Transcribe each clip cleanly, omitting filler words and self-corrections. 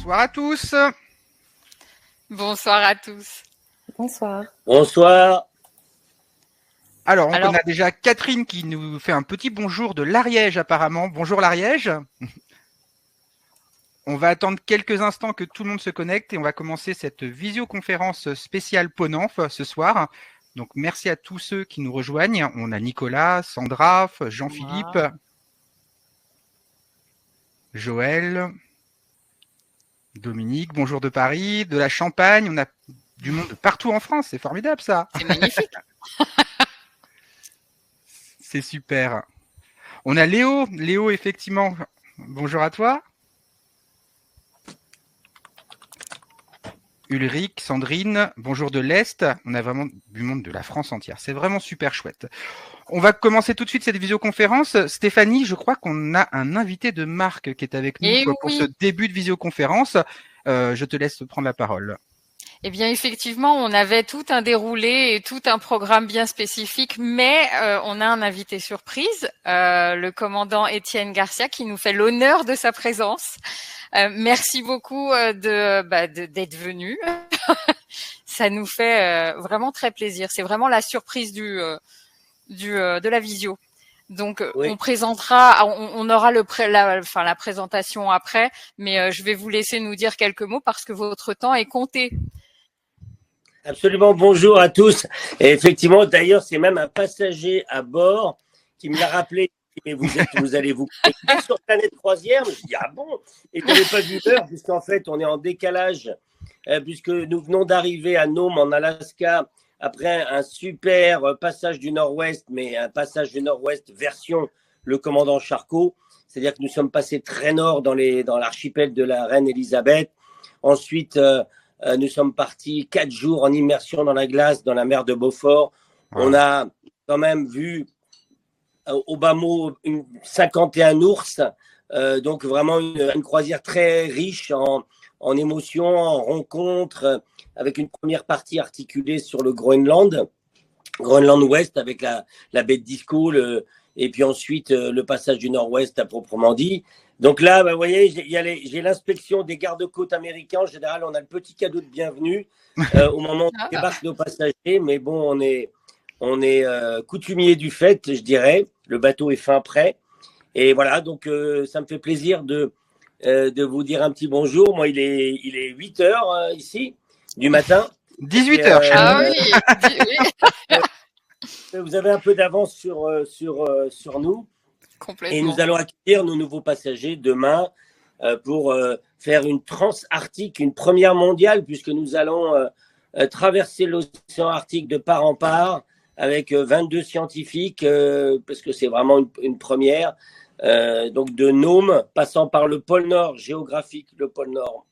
Bonsoir à tous. Bonsoir à tous. Bonsoir. Bonsoir. Alors, on a déjà Catherine qui nous fait un petit bonjour de l'Ariège apparemment. Bonjour l'Ariège. On va attendre quelques instants que tout le monde se connecte et on va commencer cette visioconférence spéciale Ponanf ce soir. Donc, merci à tous ceux qui nous rejoignent. On a Nicolas, Sandra, Jean-Philippe, Joël, Dominique, bonjour de Paris, de la Champagne. On a du monde de partout en France. C'est formidable ça. C'est magnifique. C'est super. On a Léo. Léo, effectivement. Bonjour à toi. Ulrich, Sandrine, bonjour de l'Est. On a vraiment du monde de la France entière. C'est vraiment super chouette. On va commencer tout de suite cette visioconférence. Stéphanie, je crois qu'on a un invité de marque qui est avec nous pour ce début de visioconférence. Je te laisse prendre la parole. Eh bien, effectivement, on avait tout un déroulé et tout un programme bien spécifique, mais on a un invité surprise, le commandant Étienne Garcia, qui nous fait l'honneur de sa présence. Merci beaucoup d'être venu. Ça nous fait vraiment très plaisir. C'est vraiment la surprise de la visio. Donc, oui. On présentera, on aura la présentation après, mais je vais vous laisser nous dire quelques mots parce que votre temps est compté. Absolument, bonjour à tous. Et effectivement, d'ailleurs, c'est même un passager à bord qui me l'a rappelé. Mais vous allez vous connecter sur Planète Croisière. Je dis, ah bon? Et je n'avais pas vu l'heure, puisqu'en fait, on est en décalage, puisque nous venons d'arriver à Nome, en Alaska, après un super passage du Nord-Ouest, mais un passage du Nord-Ouest version le commandant Charcot. C'est-à-dire que nous sommes passés très nord dans l'archipel de la Reine Elisabeth. Ensuite, nous sommes partis 4 jours en immersion dans la glace, dans la mer de Beaufort. On a quand même vu au bas mot 51 ours. Donc vraiment une croisière très riche en émotions, en rencontres, avec une première partie articulée sur le Groenland Ouest avec la baie de Disco, et puis ensuite le passage du Nord-Ouest à proprement dit. Donc là, vous voyez, j'ai l'inspection des gardes-côtes américains. En général, on a le petit cadeau de bienvenue au moment où on débarque nos passagers. Mais bon, on est coutumier du fait, je dirais. Le bateau est fin prêt. Et voilà, donc ça me fait plaisir de vous dire un petit bonjour. Moi, il est 8 heures ici du matin. 18 heures. Ah oui. Vous avez un peu d'avance sur nous. Et nous allons accueillir nos nouveaux passagers demain pour faire une trans-arctique, une première mondiale, puisque nous allons traverser l'océan Arctique de part en part avec 22 scientifiques, parce que c'est vraiment une première. Donc de Nome, passant par le pôle Nord géographique, le pôle Nord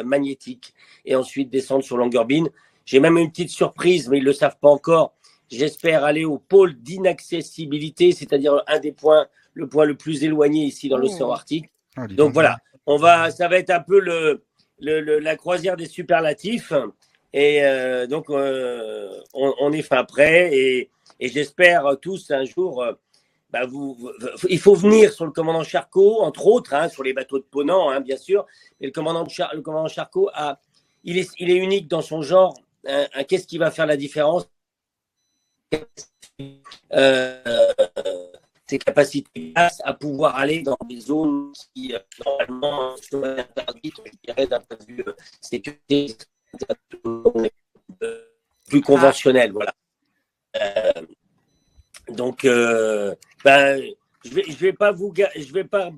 magnétique, et ensuite descendre sur Longyearbyen. J'ai même une petite surprise, mais ils ne le savent pas encore. J'espère aller au pôle d'inaccessibilité, c'est-à-dire le point le plus éloigné ici dans l'océan Arctique. Donc voilà, ça va être un peu la croisière des superlatifs. Et donc, on est fin prêt. Et j'espère tous un jour, il faut venir sur le commandant Charcot, entre autres, sur les bateaux de Ponant, bien sûr. Et le commandant Charcot, il est unique dans son genre. Qu'est-ce qui va faire la différence? Ses capacités à pouvoir aller dans des zones qui normalement sont interdites, je dirais, d'un point de vue sécurité plus conventionnel, voilà. Donc, je vais pas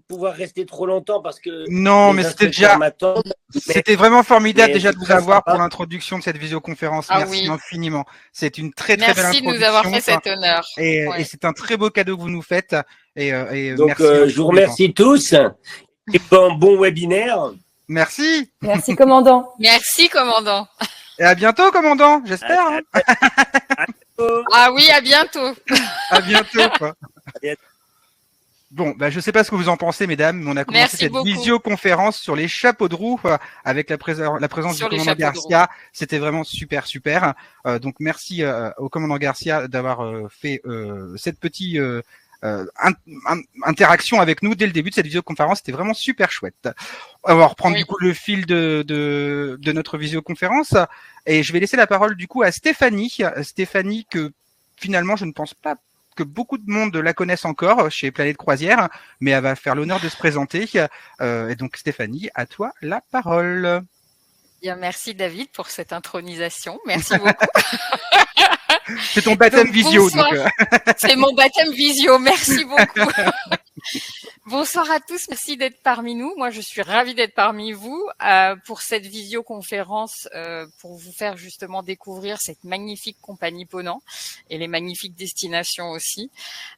pouvoir rester trop longtemps parce que non, mais c'était vraiment formidable déjà de vous avoir pour l'introduction de cette visioconférence. Merci infiniment. C'est une très belle introduction. Merci de nous avoir fait cet honneur. Et c'est un très beau cadeau que vous nous faites. Donc, merci je vous remercie tous. Et bon webinaire. Merci. Merci, commandant. Merci, commandant. Et à bientôt, commandant, j'espère. Ah oui, à bientôt. À bientôt, quoi. Bon, je ne sais pas ce que vous en pensez, mesdames, mais on a commencé cette visioconférence sur les chapeaux de roue avec la présence du commandant Garcia. C'était vraiment super. Donc, merci au commandant Garcia d'avoir fait cette petite interaction avec nous dès le début de cette visioconférence. C'était vraiment super chouette. On va reprendre Oui. du coup le fil de notre visioconférence et je vais laisser la parole du coup à Stéphanie. Stéphanie que finalement je ne pense pas que beaucoup de monde la connaissent encore chez Planète Croisière, mais elle va faire l'honneur de se présenter. Et donc Stéphanie, à toi la parole. Bien, merci David pour cette intronisation. Merci beaucoup. C'est ton baptême Donc, visio. bonsoir. Donc, C'est mon baptême visio. Merci beaucoup. Bonsoir à tous, merci d'être parmi nous. Moi, je suis ravie d'être parmi vous pour cette visioconférence pour vous faire justement découvrir cette magnifique compagnie Ponant et les magnifiques destinations aussi.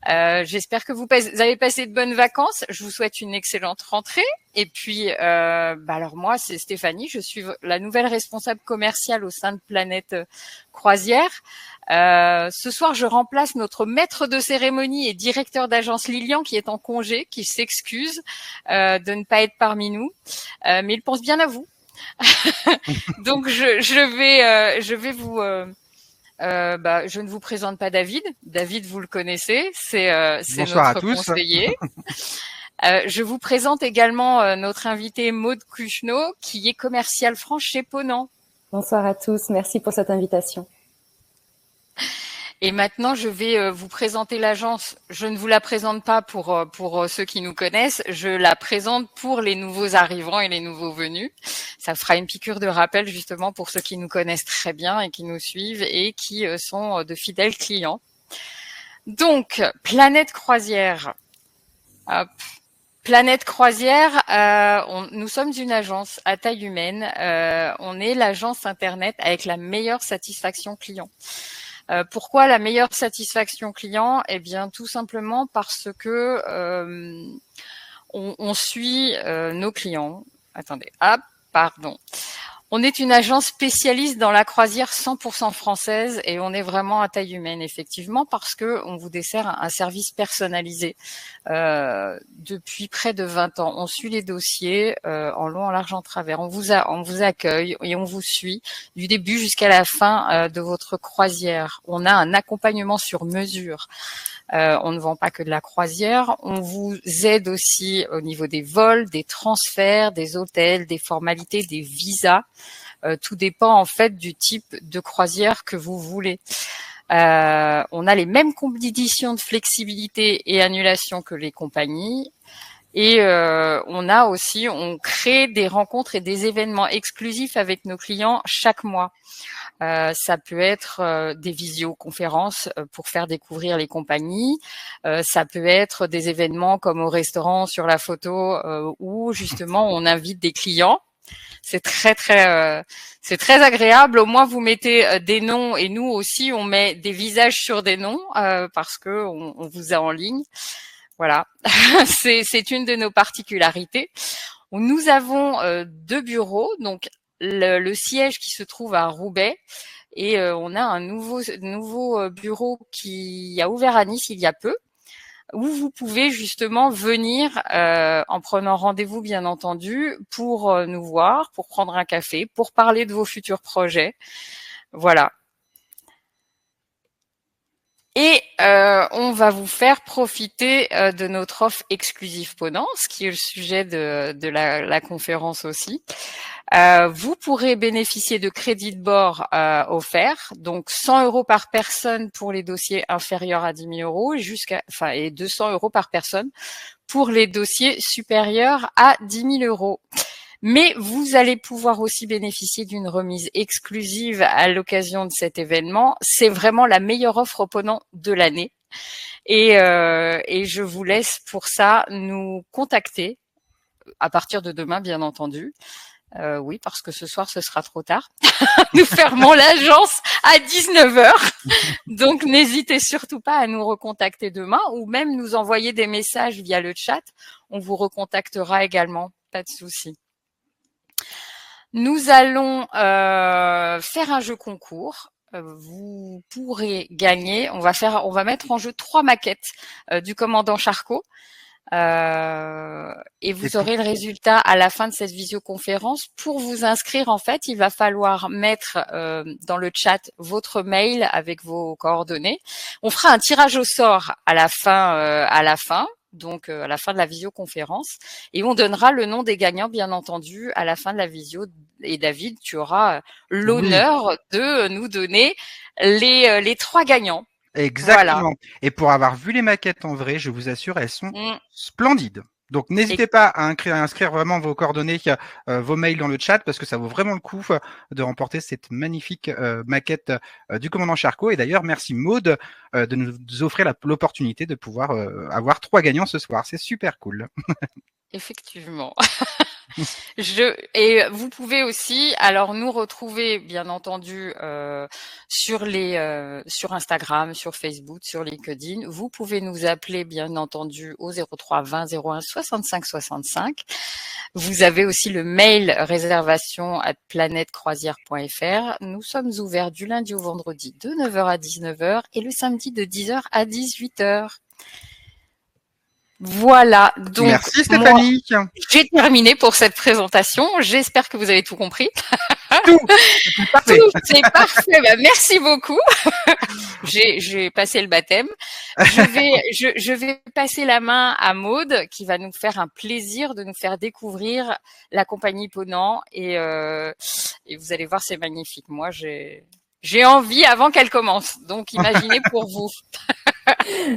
J'espère que vous avez passé de bonnes vacances. Je vous souhaite une excellente rentrée. Et puis, alors moi, c'est Stéphanie. Je suis la nouvelle responsable commerciale au sein de Planète Croisière. Ce soir, je remplace notre maître de cérémonie et directeur d'agence Lilian qui est en congé, qui s'excuse de ne pas être parmi nous, mais il pense bien à vous. Donc, je vais vous. Je ne vous présente pas David. David, vous le connaissez, c'est bonsoir notre à tous. conseiller. Je vous présente également notre invité Maude Cuchenot, qui est commercial France chez Ponant. Bonsoir à tous, merci pour cette invitation. Et maintenant, je vais vous présenter l'agence. Je ne vous la présente pas pour ceux qui nous connaissent, je la présente pour les nouveaux arrivants et les nouveaux venus. Ça fera une piqûre de rappel justement pour ceux qui nous connaissent très bien et qui nous suivent et qui sont de fidèles clients. Donc, Planète Croisière. Hop. Planète Croisière, nous sommes une agence à taille humaine. On est l'agence Internet avec la meilleure satisfaction client. Pourquoi la meilleure satisfaction client? Eh bien, tout simplement parce que on suit nos clients. Attendez, pardon. On est une agence spécialiste dans la croisière 100% française et on est vraiment à taille humaine, effectivement, parce que on vous dessert un service personnalisé depuis près de 20 ans. On suit les dossiers en long, en large, en travers. On vous accueille et on vous suit du début jusqu'à la fin de votre croisière. On a un accompagnement sur mesure. On ne vend pas que de la croisière. On vous aide aussi au niveau des vols, des transferts, des hôtels, des formalités, des visas. Tout dépend en fait du type de croisière que vous voulez. On a les mêmes conditions de flexibilité et annulation que les compagnies. Et on crée des rencontres et des événements exclusifs avec nos clients chaque mois. Ça peut être des visioconférences pour faire découvrir les compagnies. Ça peut être des événements comme au restaurant sur la photo où justement on invite des clients. C'est c'est très agréable. Au moins vous mettez des noms et nous aussi on met des visages sur des noms parce que on vous a en ligne. Voilà, c'est une de nos particularités. Nous avons 2 bureaux, donc le siège qui se trouve à Roubaix et on a un nouveau bureau qui a ouvert à Nice il y a peu, où vous pouvez justement venir en prenant rendez-vous bien entendu pour nous voir, pour prendre un café, pour parler de vos futurs projets. Voilà. Et on va vous faire profiter de notre offre exclusive Ponant, ce qui est le sujet de la conférence aussi. Vous pourrez bénéficier de crédits de bord offerts, donc 100 € par personne pour les dossiers inférieurs à 10 000 € et 200 € par personne pour les dossiers supérieurs à 10 000 €. Mais vous allez pouvoir aussi bénéficier d'une remise exclusive à l'occasion de cet événement. C'est vraiment la meilleure offre Ponant de l'année. Et je vous laisse pour ça nous contacter à partir de demain, bien entendu. Oui, parce que ce soir, ce sera trop tard. Nous fermons l'agence à 19h. Donc, n'hésitez surtout pas à nous recontacter demain ou même nous envoyer des messages via le chat. On vous recontactera également. Pas de souci. Nous allons faire un jeu concours. Vous pourrez gagner. On va mettre en jeu 3 maquettes du commandant Charcot. Et vous aurez le résultat à la fin de cette visioconférence. Pour vous inscrire, en fait, il va falloir mettre dans le chat votre mail avec vos coordonnées. On fera un tirage au sort à la fin. Donc à la fin de la visioconférence, et on donnera le nom des gagnants, bien entendu, à la fin de la visio. Et David, tu auras l'honneur de nous donner les 3 gagnants. Exactement. Voilà. Et pour avoir vu les maquettes en vrai, je vous assure, elles sont splendides. Donc n'hésitez pas à inscrire vraiment vos coordonnées, vos mails dans le chat, parce que ça vaut vraiment le coup de remporter cette magnifique maquette du commandant Charcot. Et d'ailleurs, merci Maude de nous offrir l'opportunité de pouvoir avoir 3 gagnants ce soir. C'est super cool. Effectivement. Et vous pouvez aussi alors nous retrouver bien entendu sur Instagram, sur Facebook, sur LinkedIn. Vous pouvez nous appeler bien entendu au 03 20 01 65 65. Vous avez aussi le mail réservation@planetecroisière.fr. Nous sommes ouverts du lundi au vendredi de 9h à 19h et le samedi de 10h à 18h. Voilà, donc merci Stéphanie. J'ai terminé pour cette présentation. J'espère que vous avez tout compris. Tout, c'est parfait. C'est parfait. Bah, merci beaucoup. J'ai passé le baptême. Je vais passer la main à Maude qui va nous faire un plaisir de nous faire découvrir la compagnie Ponant et vous allez voir, c'est magnifique. Moi, j'ai envie avant qu'elle commence. Donc, imaginez pour vous.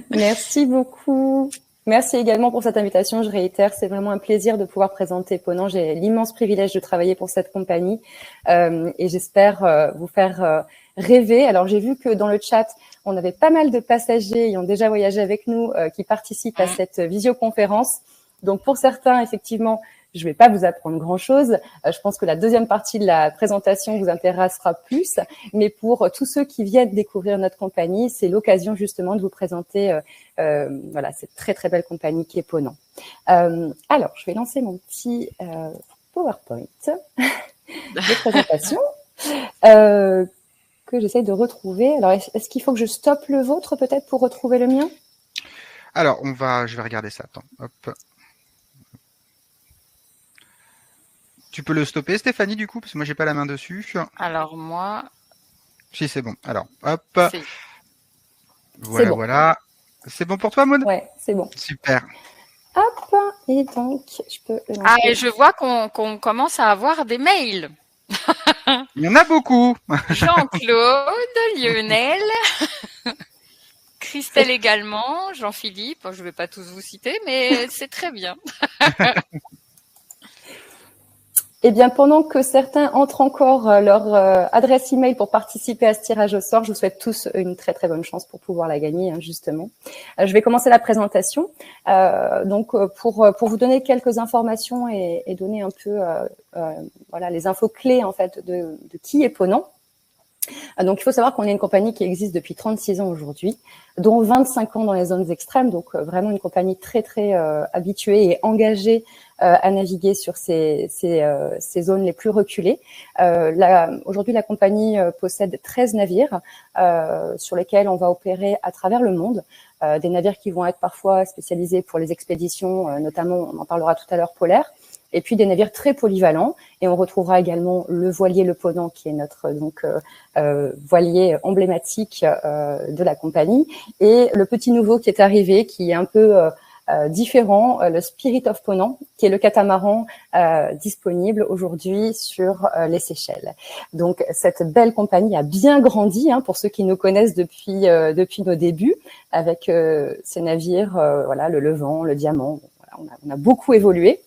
Merci beaucoup. Merci également pour cette invitation. Je réitère, c'est vraiment un plaisir de pouvoir présenter Ponant. J'ai l'immense privilège de travailler pour cette compagnie et j'espère vous faire rêver. Alors, j'ai vu que dans le chat, on avait pas mal de passagers ayant déjà voyagé avec nous qui participent à cette visioconférence. Donc, pour certains, effectivement, je ne vais pas vous apprendre grand-chose. Je pense que la deuxième partie de la présentation vous intéressera plus. Mais pour tous ceux qui viennent découvrir notre compagnie, c'est l'occasion justement de vous présenter cette très très belle compagnie qui est Ponant. Alors, je vais lancer mon petit PowerPoint de présentation que j'essaie de retrouver. Alors, est-ce qu'il faut que je stoppe le vôtre peut-être pour retrouver le mien? Alors, je vais regarder ça. Attends, hop. Tu peux le stopper, Stéphanie, du coup, parce que moi, j'ai pas la main dessus. Alors, moi... Si, c'est bon. Alors, hop. Bon. Voilà. C'est bon pour toi, Maud? Ouais, c'est bon. Super. Hop, et donc, je peux le lancer. Ah, et je vois qu'on commence à avoir des mails. Il y en a beaucoup. Jean-Claude, Lionel, Christelle également, Jean-Philippe. Je ne vais pas tous vous citer, mais c'est très bien. Eh bien, pendant que certains entrent encore leur adresse email pour participer à ce tirage au sort, je vous souhaite tous une très très bonne chance pour pouvoir la gagner, justement. Je vais commencer la présentation. Donc, pour vous donner quelques informations et donner un peu les infos clés en fait de qui est Ponant. Donc, il faut savoir qu'on est une compagnie qui existe depuis 36 ans aujourd'hui, dont 25 ans dans les zones extrêmes. Donc, vraiment une compagnie très très habituée et engagée à naviguer sur ces zones les plus reculées. Aujourd'hui, la compagnie possède 13 navires sur lesquels on va opérer à travers le monde. Des navires qui vont être parfois spécialisés pour les expéditions, notamment, on en parlera tout à l'heure, polaires. Et puis des navires très polyvalents. Et on retrouvera également le voilier Le Ponant, qui est notre voilier emblématique de la compagnie. Et le petit nouveau qui est arrivé, qui est un peu différent, le Spirit of Ponant, qui est le catamaran disponible aujourd'hui sur les Seychelles. Donc cette belle compagnie a bien grandi, pour ceux qui nous connaissent depuis nos débuts, avec ces navires, le Levant, le Diamant. On a beaucoup évolué.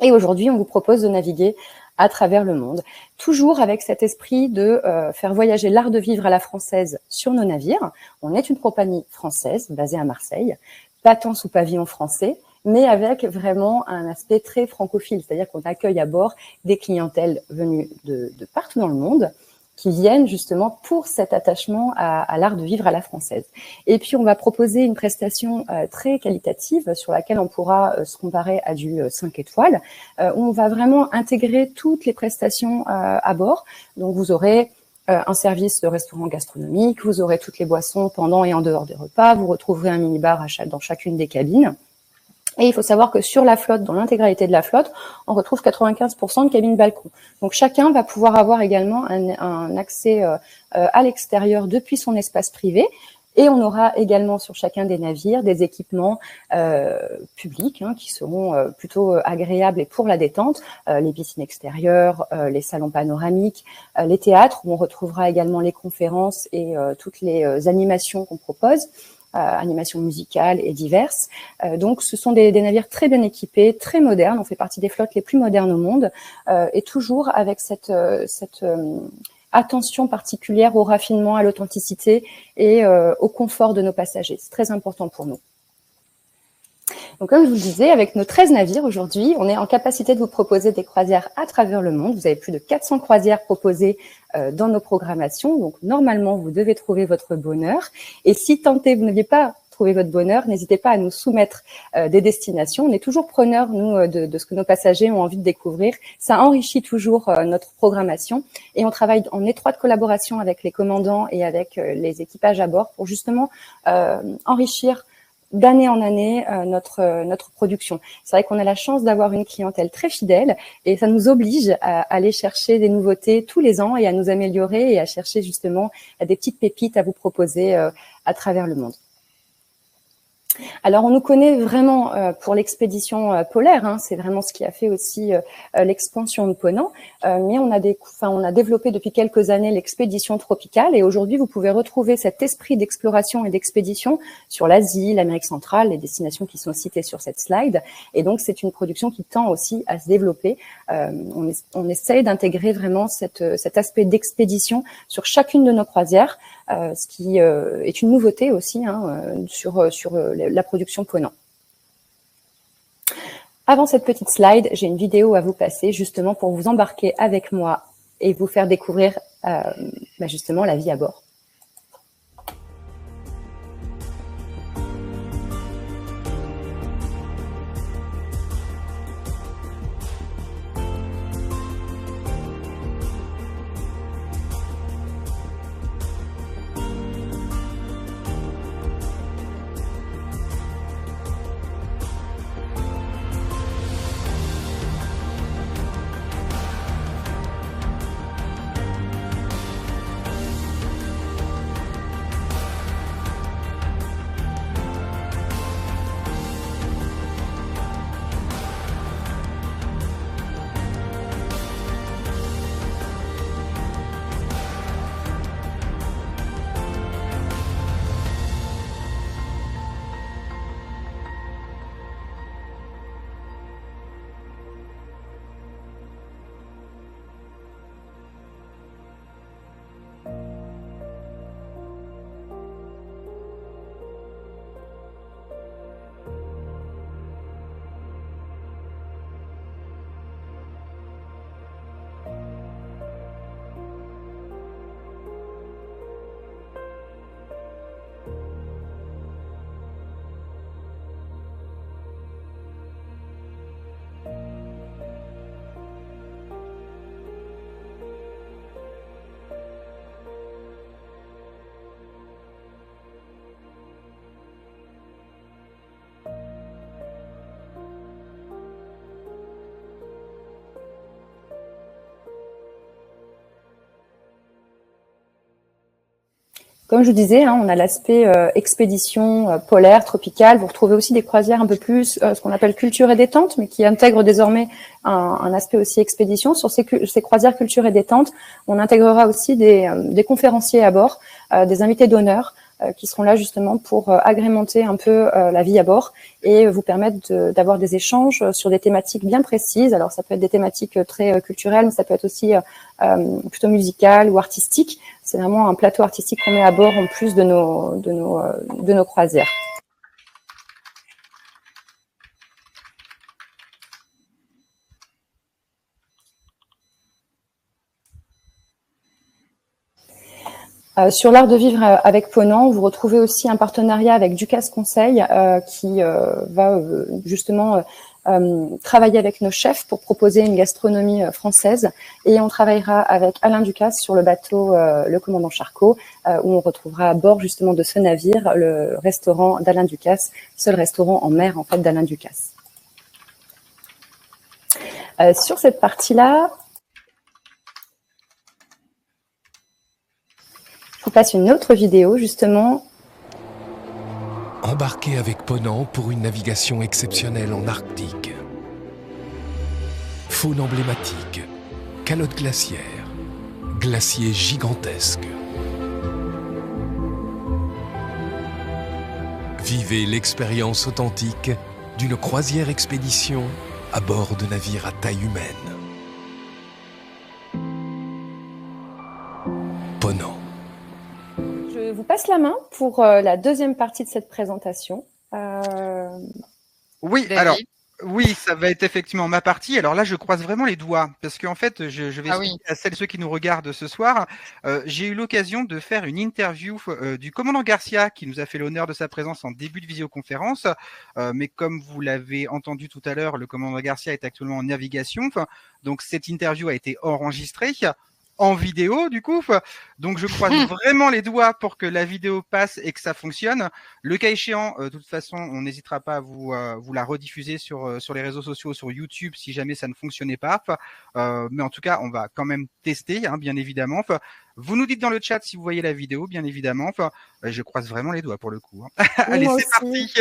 Et aujourd'hui, on vous propose de naviguer à travers le monde, toujours avec cet esprit de faire voyager l'art de vivre à la française sur nos navires. On est une compagnie française basée à Marseille, pas tant sous pavillon français, mais avec vraiment un aspect très francophile, c'est-à-dire qu'on accueille à bord des clientèles venues de partout dans le monde, qui viennent justement pour cet attachement à l'art de vivre à la française. Et puis, on va proposer une prestation très qualitative sur laquelle on pourra se comparer à du 5 étoiles. On va vraiment intégrer toutes les prestations à bord. Donc, vous aurez un service de restaurant gastronomique, vous aurez toutes les boissons pendant et en dehors des repas, vous retrouverez un minibar dans chacune des cabines. Et il faut savoir que sur la flotte, dans l'intégralité de la flotte, on retrouve 95% de cabines balcons. Donc chacun va pouvoir avoir également un accès à l'extérieur depuis son espace privé. Et on aura également sur chacun des navires des équipements publics qui seront plutôt agréables et pour la détente, les piscines extérieures, les salons panoramiques, les théâtres où on retrouvera également les conférences et toutes les animations qu'on propose. Animations musicales et diverses. Donc, ce sont des navires très bien équipés, très modernes. On fait partie des flottes les plus modernes au monde et toujours avec cette attention particulière au raffinement, à l'authenticité et au confort de nos passagers. C'est très important pour nous. Donc, comme je vous le disais, avec nos 13 navires aujourd'hui, on est en capacité de vous proposer des croisières à travers le monde. Vous avez plus de 400 croisières proposées dans nos programmations. Donc, normalement, vous devez trouver votre bonheur. Et si tant est, vous n'aviez pas trouvé votre bonheur, n'hésitez pas à nous soumettre des destinations. On est toujours preneurs, nous, de ce que nos passagers ont envie de découvrir. Ça enrichit toujours notre programmation. Et on travaille en étroite collaboration avec les commandants et avec les équipages à bord pour justement enrichir d'année en année notre production. C'est vrai qu'on a la chance d'avoir une clientèle très fidèle et ça nous oblige à aller chercher des nouveautés tous les ans et à nous améliorer et à chercher justement des petites pépites à vous proposer à travers le monde. Alors, on nous connaît vraiment pour l'expédition polaire, c'est vraiment ce qui a fait aussi l'expansion de Ponant, mais on a développé depuis quelques années l'expédition tropicale et aujourd'hui, vous pouvez retrouver cet esprit d'exploration et d'expédition sur l'Asie, l'Amérique centrale, les destinations qui sont citées sur cette slide. Et donc, c'est une production qui tend aussi à se développer. On essaye d'intégrer vraiment cet aspect d'expédition sur chacune de nos croisières, ce qui est une nouveauté aussi sur la production Ponant. Avant cette petite slide, j'ai une vidéo à vous passer justement pour vous embarquer avec moi et vous faire découvrir justement la vie à bord. Comme je vous disais, on a l'aspect expédition polaire, tropicale. Vous retrouvez aussi des croisières un peu plus ce qu'on appelle culture et détente, mais qui intègrent désormais un aspect aussi expédition. Sur ces croisières culture et détente, on intégrera aussi des conférenciers à bord, des invités d'honneur qui seront là justement pour agrémenter un peu la vie à bord et vous permettre d'avoir des échanges sur des thématiques bien précises. Alors ça peut être des thématiques très culturelles, mais ça peut être aussi plutôt musicales ou artistiques. C'est vraiment un plateau artistique qu'on met à bord en plus de nos croisières. Sur l'art de vivre avec Ponant, vous retrouvez aussi un partenariat avec Ducasse Conseil qui va justement travailler avec nos chefs pour proposer une gastronomie française. Et on travaillera avec Alain Ducasse sur le bateau Le Commandant Charcot, où on retrouvera à bord justement de ce navire le restaurant d'Alain Ducasse, seul restaurant en mer en fait d'Alain Ducasse. Sur cette partie-là, je vous passe une autre vidéo justement. Embarquez avec Ponant pour une navigation exceptionnelle en Arctique. Faune emblématique, calottes glaciaires, glaciers gigantesques. Vivez l'expérience authentique d'une croisière expédition à bord de navires à taille humaine. Ponant. Je vous passe la main pour la deuxième partie de cette présentation. Oui, David. alors, oui, ça va être effectivement ma partie. Alors là, je croise vraiment les doigts parce qu'en fait, je vais Ah expliquer à celles et ceux qui nous regardent ce soir. J'ai eu l'occasion de faire une interview du commandant Garcia qui nous a fait l'honneur de sa présence en début de visioconférence. Mais comme vous l'avez entendu tout à l'heure, le commandant Garcia est actuellement en navigation. Donc cette interview a été enregistrée en vidéo du coup, donc je croise vraiment les doigts pour que la vidéo passe et que ça fonctionne. Le cas échéant, de toute façon, on n'hésitera pas à vous la rediffuser sur les réseaux sociaux, sur YouTube, si jamais ça ne fonctionnait pas. Mais en tout cas, on va quand même tester, hein, bien évidemment. Vous nous dites dans le chat si vous voyez la vidéo, bien évidemment. Je croise vraiment les doigts pour le coup. Hein. Allez, c'est parti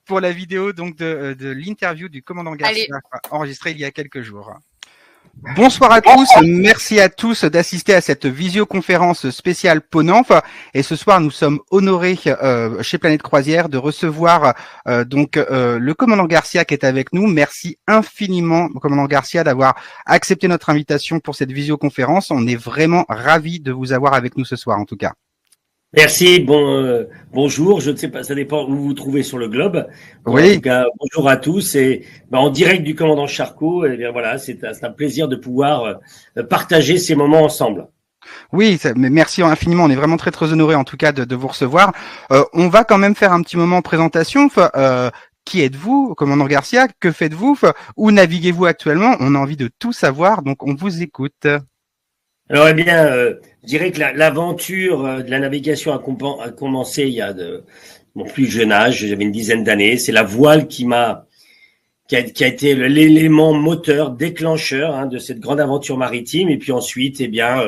pour la vidéo donc de l'interview du commandant Garcia enregistrée il y a quelques jours. Bonsoir à tous, merci à tous d'assister à cette visioconférence spéciale Ponant. Et ce soir, nous sommes honorés chez Planète Croisière de recevoir le commandant Garcia qui est avec nous. Merci infiniment, commandant Garcia, d'avoir accepté notre invitation pour cette visioconférence. On est vraiment ravis de vous avoir avec nous ce soir, en tout cas. Merci, bonjour, je ne sais pas, ça dépend où vous vous trouvez sur le globe. Oui. En tout cas, bonjour à tous et en direct du commandant Charcot, et bien voilà, c'est un plaisir de pouvoir partager ces moments ensemble. Oui, mais merci infiniment, on est vraiment très très honorés en tout cas de vous recevoir. On va quand même faire un petit moment en présentation. Qui êtes-vous, commandant Garcia? Que faites-vous? Où naviguez-vous actuellement? On a envie de tout savoir, donc on vous écoute. Alors, eh bien, je dirais que l'aventure de la navigation a commencé il y a mon plus jeune âge, j'avais une dizaine d'années. C'est la voile qui a été l'élément moteur, déclencheur de cette grande aventure maritime. Et puis ensuite, eh bien,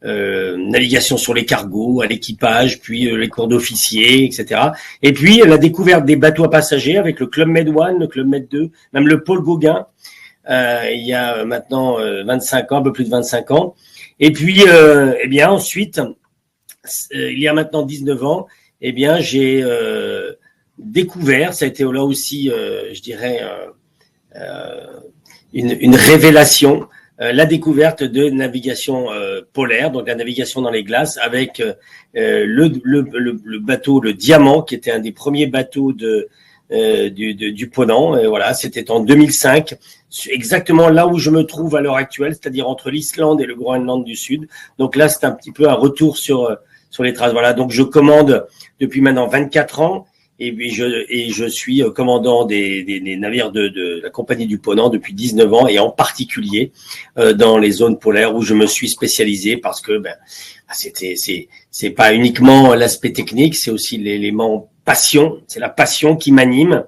navigation sur les cargos, à l'équipage, puis les cours d'officiers, etc. Et puis la découverte des bateaux à passagers avec le Club Med 1, le Club Med 2, même le Paul Gauguin, il y a maintenant 25 ans, un peu plus de 25 ans. Et puis, eh bien, ensuite, il y a maintenant 19 ans, eh bien, j'ai découvert, ça a été là aussi, je dirais, une révélation, la découverte de navigation polaire, donc la navigation dans les glaces, avec le bateau, le Diamant, qui était un des premiers bateaux du Ponant. Et voilà, c'était en 2005, exactement là où je me trouve à l'heure actuelle, c'est-à-dire entre l'Islande et le Groenland du Sud. Donc là, c'est un petit peu un retour sur les traces. Voilà, donc je commande depuis maintenant 24 ans et je suis commandant des navires de la compagnie du Ponant depuis 19 ans et en particulier dans les zones polaires où je me suis spécialisé parce que c'est pas uniquement l'aspect technique, c'est aussi l'élément passion, c'est la passion qui m'anime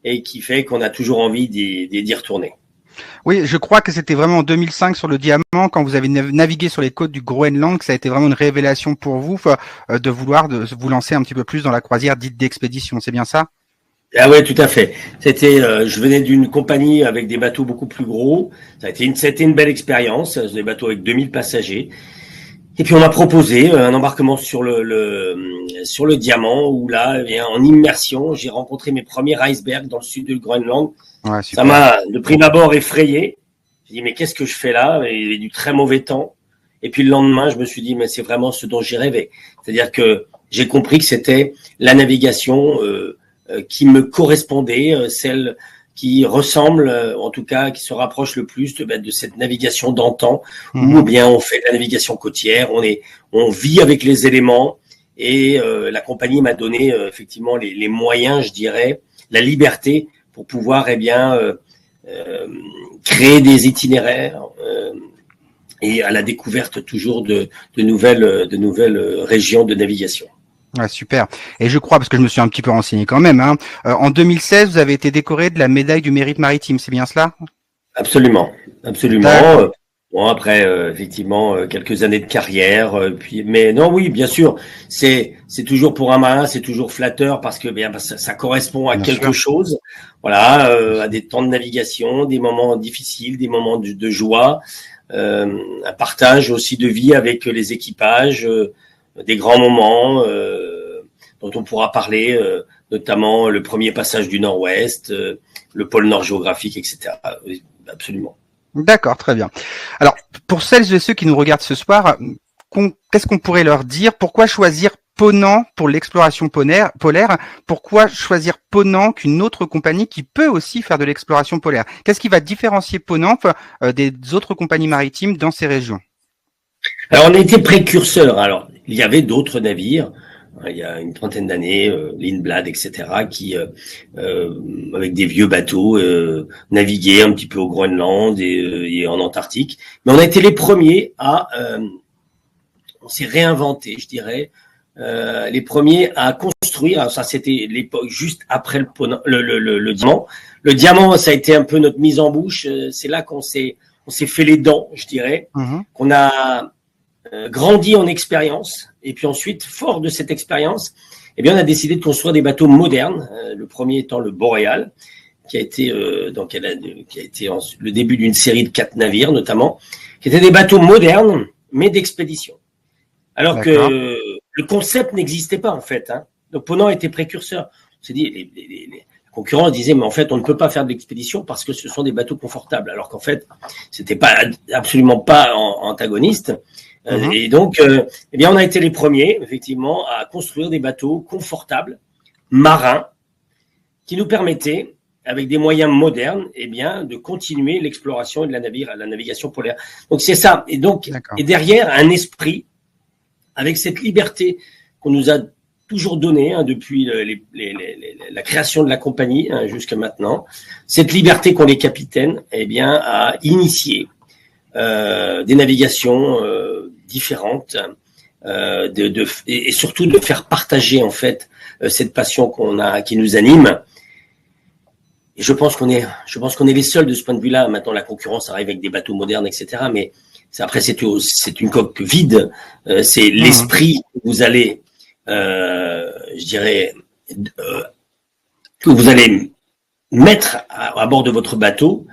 et qui fait qu'on a toujours envie d'y retourner. Oui, je crois que c'était vraiment en 2005 sur le Diamant, quand vous avez navigué sur les côtes du Groenland, que ça a été vraiment une révélation pour vous de vouloir vous lancer un petit peu plus dans la croisière dite d'expédition, c'est bien ça? Ah ouais, tout à fait. C'était, je venais d'une compagnie avec des bateaux beaucoup plus gros. C'était une belle expérience, des bateaux avec 2000 passagers. Et puis on m'a proposé un embarquement sur le Diamant où là, en immersion, j'ai rencontré mes premiers icebergs dans le sud du Groenland. Ouais, ça m'a de prime abord effrayé. J'ai dit mais qu'est-ce que je fais là? Il y avait du très mauvais temps. Et puis le lendemain, je me suis dit mais c'est vraiment ce dont j'ai rêvé. C'est-à-dire que j'ai compris que c'était la navigation qui me correspondait, qui ressemble, en tout cas, qui se rapproche le plus de cette navigation d'antan, où bien on fait de la navigation côtière, on vit avec les éléments, et la compagnie m'a donné effectivement les moyens, je dirais, la liberté pour pouvoir créer des itinéraires et à la découverte toujours de nouvelles régions de navigation. Ah, super. Et je crois, parce que je me suis un petit peu renseigné quand même, en 2016, vous avez été décoré de la médaille du mérite maritime, c'est bien cela? Absolument. Bon, après, effectivement, quelques années de carrière, mais non, oui, bien sûr, c'est toujours pour un marin, c'est toujours flatteur parce que ça correspond à quelque chose, voilà, à des temps de navigation, des moments difficiles, des moments de joie, un partage aussi de vie avec les équipages, des grands moments dont on pourra parler, notamment le premier passage du Nord-Ouest, le pôle Nord géographique, etc. Oui, absolument. D'accord, très bien. Alors, pour celles et ceux qui nous regardent ce soir, qu'est-ce qu'on pourrait leur dire? Pourquoi choisir Ponant pour l'exploration polaire? Pourquoi choisir Ponant qu'une autre compagnie qui peut aussi faire de l'exploration polaire? Qu'est-ce qui va différencier Ponant des autres compagnies maritimes dans ces régions? Alors, on a été précurseurs. Alors, il y avait d'autres navires, il y a une trentaine d'années, Lindblad, etc., qui, avec des vieux bateaux, naviguaient un petit peu au Groenland et en Antarctique. Mais on a été les premiers on s'est réinventé, je dirais, les premiers à construire. Alors ça, c'était l'époque juste après le diamant. Le diamant, ça a été un peu notre mise en bouche. C'est là qu'on s'est fait les dents, je dirais, qu'on a grandi en expérience, et puis ensuite, fort de cette expérience, on a décidé de construire des bateaux modernes. Le premier étant le Boréal, qui a été le début d'une série de 4 navires, notamment, qui étaient des bateaux modernes, mais d'expédition. Alors que le concept n'existait pas en fait. Donc Ponant était précurseur. On s'est dit, les concurrents disaient, mais en fait, on ne peut pas faire de l'expédition parce que ce sont des bateaux confortables. Alors qu'en fait, c'était absolument pas antagoniste. Et donc, on a été les premiers, effectivement, à construire des bateaux confortables, marins, qui nous permettaient, avec des moyens modernes, de continuer l'exploration et de la navigation polaire. Donc, c'est ça. Et donc, et derrière, un esprit, avec cette liberté qu'on nous a toujours donnée depuis la création de la compagnie jusqu'à maintenant, cette liberté qu'ont les capitaines, à initier des navigations différentes, et surtout de faire partager en fait cette passion qui nous anime. Et je pense qu'on est les seuls de ce point de vue-là. Maintenant, la concurrence arrive avec des bateaux modernes, etc. Mais après, c'est une coque vide. C'est l'esprit que vous allez, je dirais, que vous allez mettre à bord de votre bateau.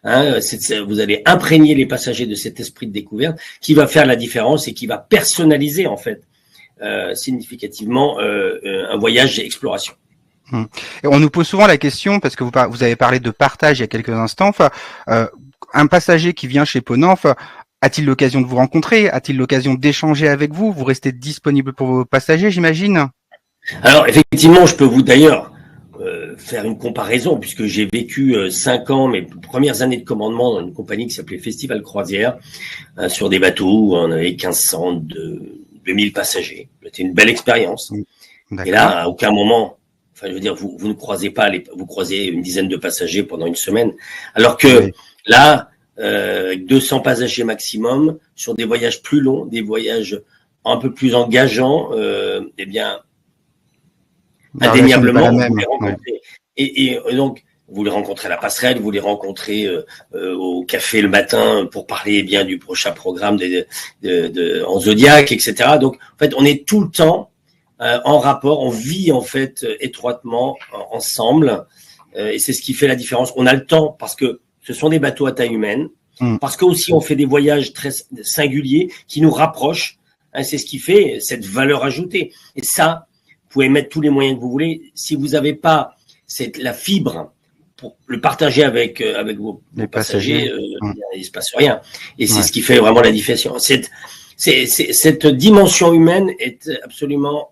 Vous allez imprégner les passagers de cet esprit de découverte qui va faire la différence et qui va personnaliser en fait significativement un voyage d'exploration. Et on nous pose souvent la question, parce que vous avez parlé de partage il y a quelques instants, un passager qui vient chez Ponant, a-t-il l'occasion de vous rencontrer? A-t-il l'occasion d'échanger avec vous? Vous restez disponible pour vos passagers, j'imagine? Alors effectivement, je peux vous d'ailleurs faire une comparaison, puisque j'ai vécu 5 ans, mes premières années de commandement dans une compagnie qui s'appelait Festival Croisière, sur des bateaux où on avait 1500, 2000 passagers. C'était une belle expérience. Et là, à aucun moment, vous ne croisez pas, vous croisez une dizaine de passagers pendant une semaine, alors que là, 200 passagers maximum, sur des voyages plus longs, des voyages un peu plus engageants, indéniablement, vous les rencontrez. Et donc, vous les rencontrez à la passerelle, vous les rencontrez au café le matin pour parler du prochain programme en Zodiac, etc. Donc, en fait, on est tout le temps en rapport, on vit en fait étroitement ensemble, et c'est ce qui fait la différence. On a le temps parce que ce sont des bateaux à taille humaine, parce que aussi on fait des voyages très singuliers qui nous rapprochent. C'est ce qui fait cette valeur ajoutée. Et ça, vous pouvez mettre tous les moyens que vous voulez. Si vous n'avez pas la fibre pour le partager avec vos passagers, il ne se passe rien. Et c'est ce qui fait vraiment la différence. Cette dimension humaine est absolument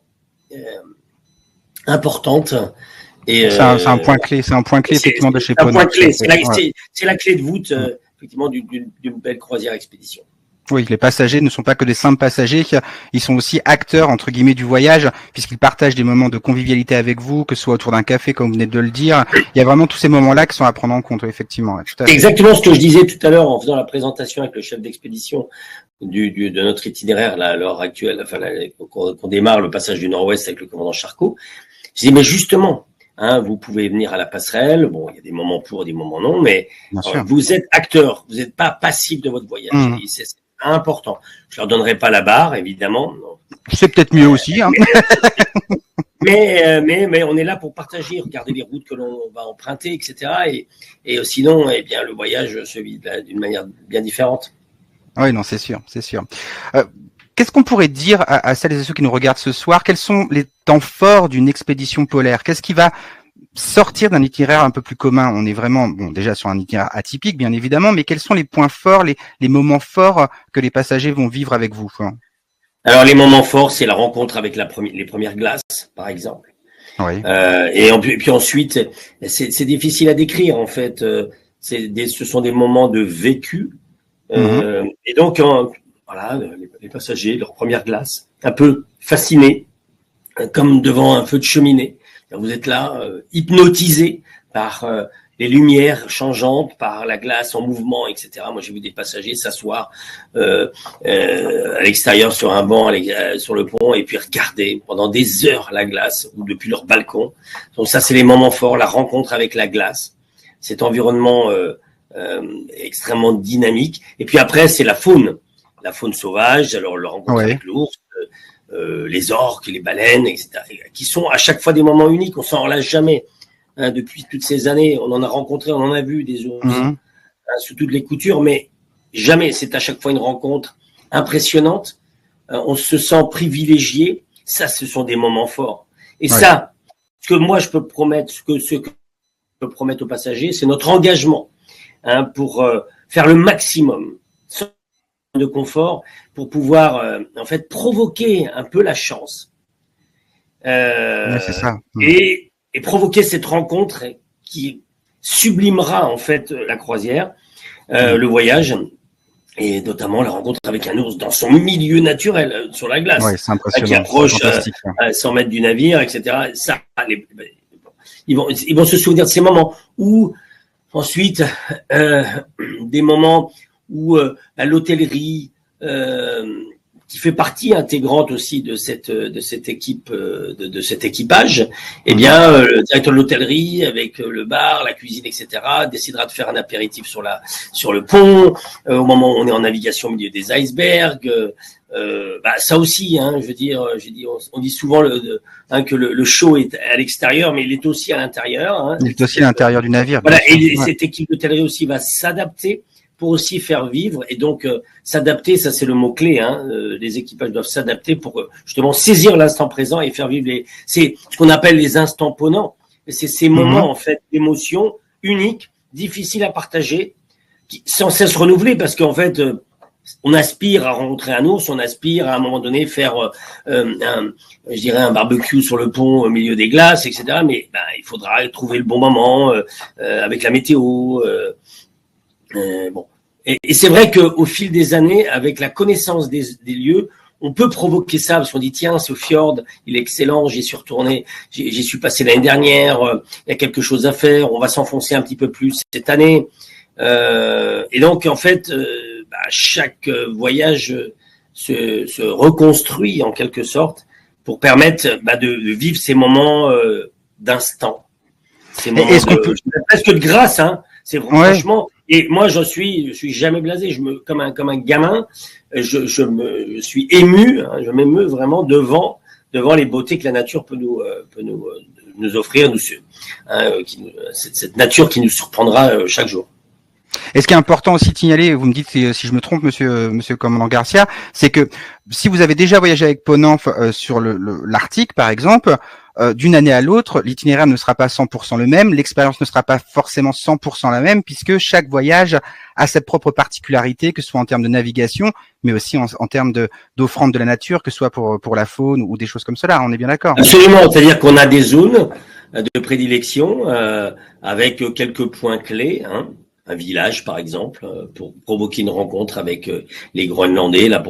importante. Et C'est un point clé, effectivement de chez C'est un Ponant. point clé, c'est Ouais. la clé de voûte effectivement d'une belle croisière expédition. Oui, les passagers ne sont pas que des simples passagers, ils sont aussi acteurs, entre guillemets, du voyage, puisqu'ils partagent des moments de convivialité avec vous, que ce soit autour d'un café, comme vous venez de le dire. Il y a vraiment tous ces moments-là qui sont à prendre en compte, oui, effectivement. Ouais, tout à fait. Exactement ce que je disais tout à l'heure en faisant la présentation avec le chef d'expédition de notre itinéraire là, à l'heure actuelle, enfin, qu'on démarre le passage du Nord-Ouest avec le commandant Charcot. Je dis, mais justement, hein, vous pouvez venir à la passerelle. Bon, il y a des moments pour, des moments non, mais vous êtes acteur, vous n'êtes pas passif de votre voyage. C'est important. Je leur donnerai pas la barre, évidemment. C'est peut-être mieux aussi. Hein. Mais on est là pour partager, regarder les routes que l'on va emprunter, etc. Et sinon, eh bien, le voyage se vit d'une manière bien différente. Oui, non, c'est sûr, c'est sûr. Qu'est-ce qu'on pourrait dire à celles et ceux qui nous regardent ce soir? Quels sont les temps forts d'une expédition polaire? Qu'est-ce qui va sortir d'un itinéraire un peu plus commun? On est vraiment, bon, déjà sur un itinéraire atypique, bien évidemment, mais quels sont les points forts, les moments forts que les passagers vont vivre avec vous? Alors, les moments forts, c'est la rencontre avec les premières glaces, par exemple. Oui. Et puis ensuite, c'est difficile à décrire, en fait. Ce sont des moments de vécu. Et donc, voilà, les passagers, leur première glace, un peu fascinés, comme devant un feu de cheminée. Vous êtes là, hypnotisé par les lumières changeantes, par la glace en mouvement, etc. Moi, j'ai vu des passagers s'asseoir à l'extérieur sur un banc, sur le pont, et puis regarder pendant des heures la glace, ou depuis leur balcon. Donc ça, c'est les moments forts, la rencontre avec la glace, cet environnement extrêmement dynamique. Et puis après, c'est la faune sauvage, alors la rencontre avec l'ours, les orques, les baleines, etc., qui sont à chaque fois des moments uniques. On s'en relâche jamais. Hein, depuis toutes ces années, on en a rencontré, on en a vu des ours sous toutes les coutures, mais jamais. C'est à chaque fois une rencontre impressionnante. On se sent privilégié. Ça, ce sont des moments forts. Et ça, ce que moi je peux promettre, ce que je peux promettre aux passagers, c'est notre engagement pour faire le maximum de confort pour pouvoir en fait provoquer un peu la chance c'est ça. Et provoquer cette rencontre qui sublimera en fait la croisière, le voyage, et notamment la rencontre avec un ours dans son milieu naturel sur la glace, c'est impressionnant, qui approche à 100 mètres du navire, etc. Ça, ils vont se souvenir de ces moments. Ou ensuite des moments où l'hôtellerie, qui fait partie intégrante aussi de cette équipe, de cet équipage, eh bien, le directeur de l'hôtellerie, avec le bar, la cuisine, etc., décidera de faire un apéritif sur le pont, au moment où on est en navigation au milieu des icebergs. Ça aussi, je veux dire, on dit souvent que le show est à l'extérieur, mais il est aussi à l'intérieur. Il est aussi à l'intérieur du navire. Voilà, et cette équipe d'hôtellerie aussi va s'adapter pour aussi faire vivre, et donc s'adapter, ça c'est le mot-clé, les équipages doivent s'adapter pour justement saisir l'instant présent et faire vivre c'est ce qu'on appelle les instants ponants. C'est ces moments en fait d'émotion uniques, difficiles à partager, qui sans cesse renouvelés, parce qu'en fait on aspire à rencontrer un ours, on aspire à un moment donné faire un barbecue sur le pont au milieu des glaces, etc. Mais il faudra trouver le bon moment avec la météo. Et c'est vrai qu'au fil des années, avec la connaissance des lieux, on peut provoquer ça, parce qu'on dit tiens, ce fjord, il est excellent, j'y suis retourné, j'y suis passé l'année dernière, il y a quelque chose à faire, on va s'enfoncer un petit peu plus cette année. Et donc en fait, chaque voyage se reconstruit en quelque sorte pour permettre de vivre ces moments d'instant, ces moments presque de grâce, c'est franchement. Et moi, je suis jamais blasé. Comme un gamin, je suis ému. Je m'émeus vraiment devant les beautés que la nature peut nous offrir, cette nature qui nous surprendra chaque jour. Et ce qui est important aussi de signaler, vous me dites si je me trompe, monsieur commandant Garcia, c'est que si vous avez déjà voyagé avec Ponant sur l'Arctique, par exemple, d'une année à l'autre, l'itinéraire ne sera pas 100% le même, l'expérience ne sera pas forcément 100% la même, puisque chaque voyage a sa propre particularité, que ce soit en termes de navigation, mais aussi en termes d'offrande de la nature, que ce soit pour la faune ou des choses comme cela. On est bien d'accord? Absolument, c'est-à-dire qu'on a des zones de prédilection avec quelques points clés, hein, un village par exemple, pour provoquer une rencontre avec les Groenlandais là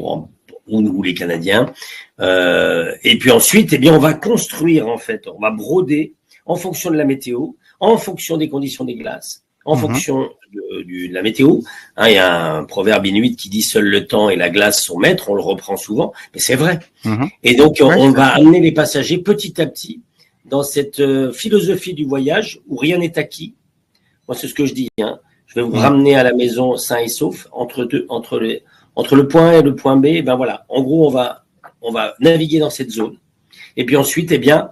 ou les Canadiens. Et puis ensuite, eh bien, on va construire en fait, on va broder en fonction de la météo, en fonction des conditions des glaces, en fonction de la météo. Hein, il y a un proverbe inuit qui dit seul le temps et la glace sont maîtres. On le reprend souvent, mais c'est vrai. Et donc, on va amener les passagers petit à petit dans cette philosophie du voyage où rien n'est acquis. Moi, c'est ce que je dis. Hein. Je vais vous ramener à la maison sain et sauf entre le point A et le point B. Et ben voilà. En gros, on va naviguer dans cette zone. Et puis ensuite, eh bien,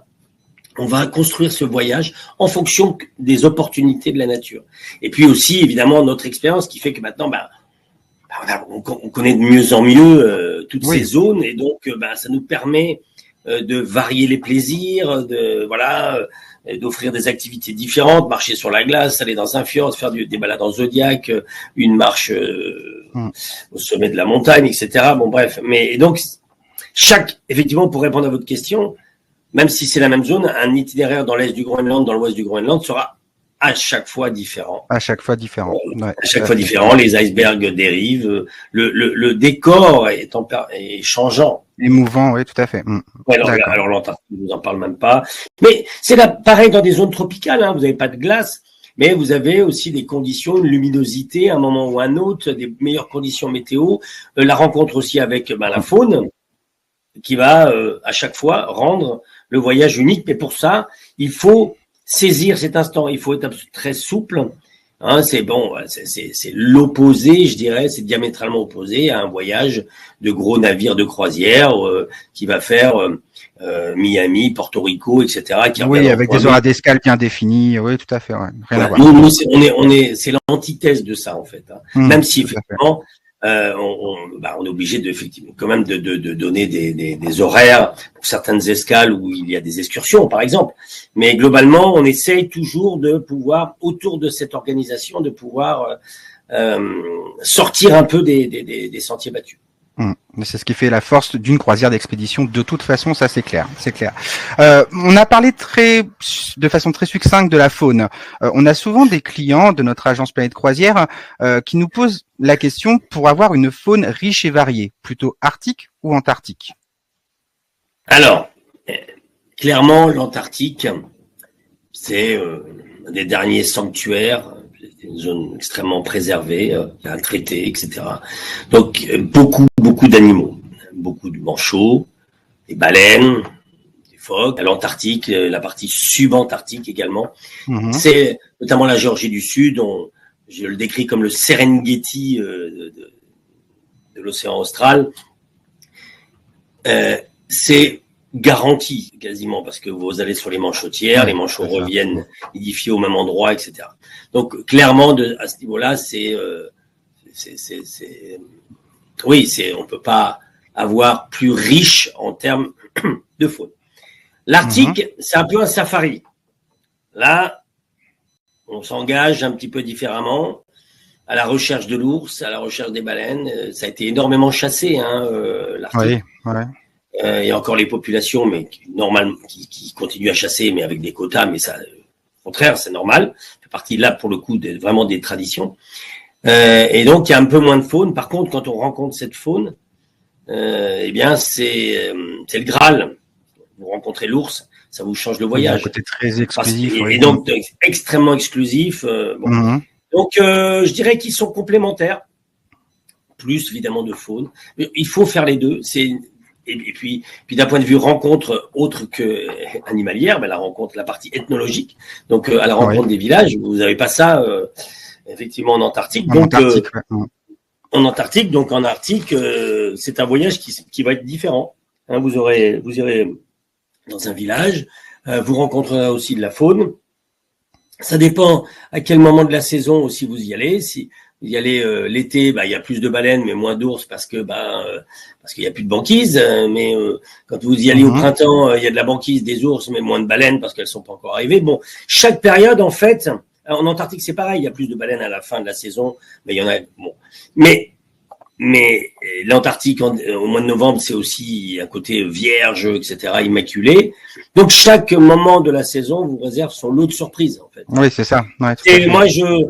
on va construire ce voyage en fonction des opportunités de la nature. Et puis aussi, évidemment, notre expérience qui fait que maintenant, on connaît de mieux en mieux toutes ces zones. Et donc, ça nous permet de varier les plaisirs, d'offrir des activités différentes, marcher sur la glace, aller dans un fjord, faire des balades en zodiac, une marche au sommet de la montagne, etc. Bon, bref. Mais donc, effectivement, pour répondre à votre question, même si c'est la même zone, un itinéraire dans l'est du Groenland, dans l'ouest du Groenland sera à chaque fois différent. À chaque fois différent. À chaque fois différent. Les icebergs dérivent. Le décor est changeant. Émouvant, oui, tout à fait. Ouais, alors l'Antarctique, je vous en parle même pas. Mais c'est là pareil dans des zones tropicales. Hein, vous n'avez pas de glace, mais vous avez aussi des conditions, une luminosité, à un moment ou un autre, des meilleures conditions météo. La rencontre aussi avec la faune, qui va à chaque fois rendre le voyage unique. Mais pour ça, il faut saisir cet instant. Il faut être très souple. Hein, c'est l'opposé, je dirais, c'est diamétralement opposé à un voyage de gros navires de croisière qui va faire Miami, Porto Rico, etc. Oui, avec des horaires d'escale bien définis. Oui, tout à fait. Ouais. Rien à voir. Nous, c'est l'antithèse de ça en fait. Hein. Même si effectivement, on est obligé quand même de donner des horaires pour certaines escales où il y a des excursions, par exemple. Mais globalement, on essaye toujours de pouvoir, autour de cette organisation, de pouvoir sortir un peu des sentiers battus. C'est ce qui fait la force d'une croisière d'expédition. De toute façon, ça c'est clair, c'est clair. On a parlé de façon très succincte de la faune. On a souvent des clients de notre agence Planète Croisière qui nous posent la question pour avoir une faune riche et variée, plutôt arctique ou antarctique. Alors, clairement, l'Antarctique, c'est un des derniers sanctuaires. C'est une zone extrêmement préservée, il y a un traité, etc. Donc, beaucoup d'animaux, beaucoup de manchots, des baleines, des phoques, à l'Antarctique, la partie subantarctique également. C'est notamment la Géorgie du Sud, je le décris comme le Serengeti de l'océan austral. C'est garanti quasiment parce que vous allez sur les manchotières, les manchots reviennent nidifiés au même endroit, etc. Donc clairement à ce niveau-là, on peut pas avoir plus riche en termes de faune. L'Arctique, c'est un peu un safari. Là, on s'engage un petit peu différemment à la recherche de l'ours, à la recherche des baleines. Ça a été énormément chassé, l'Arctique. Oui. Il y a encore les populations, mais normalement qui continuent à chasser, mais avec des quotas. Mais ça, au contraire, c'est normal. Ça fait partie là pour le coup vraiment des traditions. Et donc il y a un peu moins de faune. Par contre, quand on rencontre cette faune, eh bien c'est le Graal. Vous rencontrez l'ours, ça vous change le voyage. Un côté très exclusif. Et donc extrêmement exclusif. Donc je dirais qu'ils sont complémentaires. Plus évidemment de faune. Il faut faire les deux. Et puis d'un point de vue rencontre autre que animalière, la partie ethnologique. Donc à la rencontre des villages, vous n'avez pas ça effectivement en Antarctique. En Arctique, c'est un voyage qui va être différent. Hein, vous irez dans un village, vous rencontrerez aussi de la faune. Ça dépend à quel moment de la saison aussi vous y allez. Si y aller l'été, il y a plus de baleines, mais moins d'ours parce qu'il y a plus de banquise. Mais quand vous y allez au printemps, il y a de la banquise, des ours, mais moins de baleines parce qu'elles sont pas encore arrivées. Bon, chaque période, en fait, en Antarctique, c'est pareil. Il y a plus de baleines à la fin de la saison, mais il y en a. Bon, mais l'Antarctique au mois de novembre, c'est aussi un côté vierge, etc., immaculé. Donc chaque moment de la saison vous réserve son lot de surprises, en fait. Oui, c'est ça. Ouais, et moi, je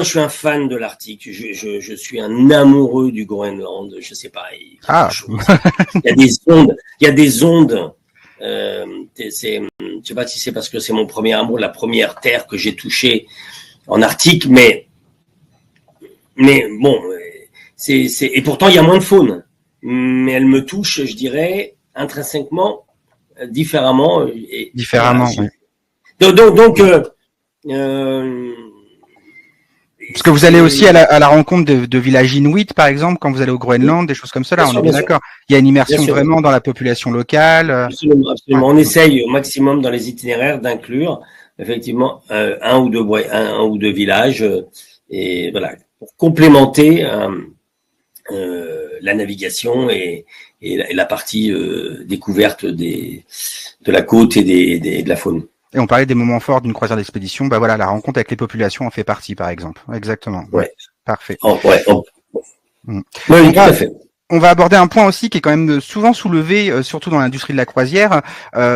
suis un fan de l'Arctique. Je suis un amoureux du Groenland. Je sais pas. Il y a des ondes. Je sais pas si c'est parce que c'est mon premier amour, la première terre que j'ai touchée en Arctique, mais bon. Et pourtant, il y a moins de faune. Mais elle me touche, je dirais, intrinsèquement, différemment. Différemment, oui. Donc parce que vous allez aussi à la rencontre de villages inuits, par exemple, quand vous allez au Groenland, des choses comme ça. Là, on est bien d'accord. Il y a une immersion vraiment dans la population locale. Absolument, absolument. On essaye au maximum dans les itinéraires d'inclure effectivement un ou deux villages et voilà pour complémenter la navigation et la partie découverte de la côte et de la faune. Et on parlait des moments forts d'une croisière d'expédition. Bah voilà, la rencontre avec les populations en fait partie, par exemple. Exactement. Ouais. Parfait. Oui, tout à fait. On va aborder un point aussi qui est quand même souvent soulevé, surtout dans l'industrie de la croisière.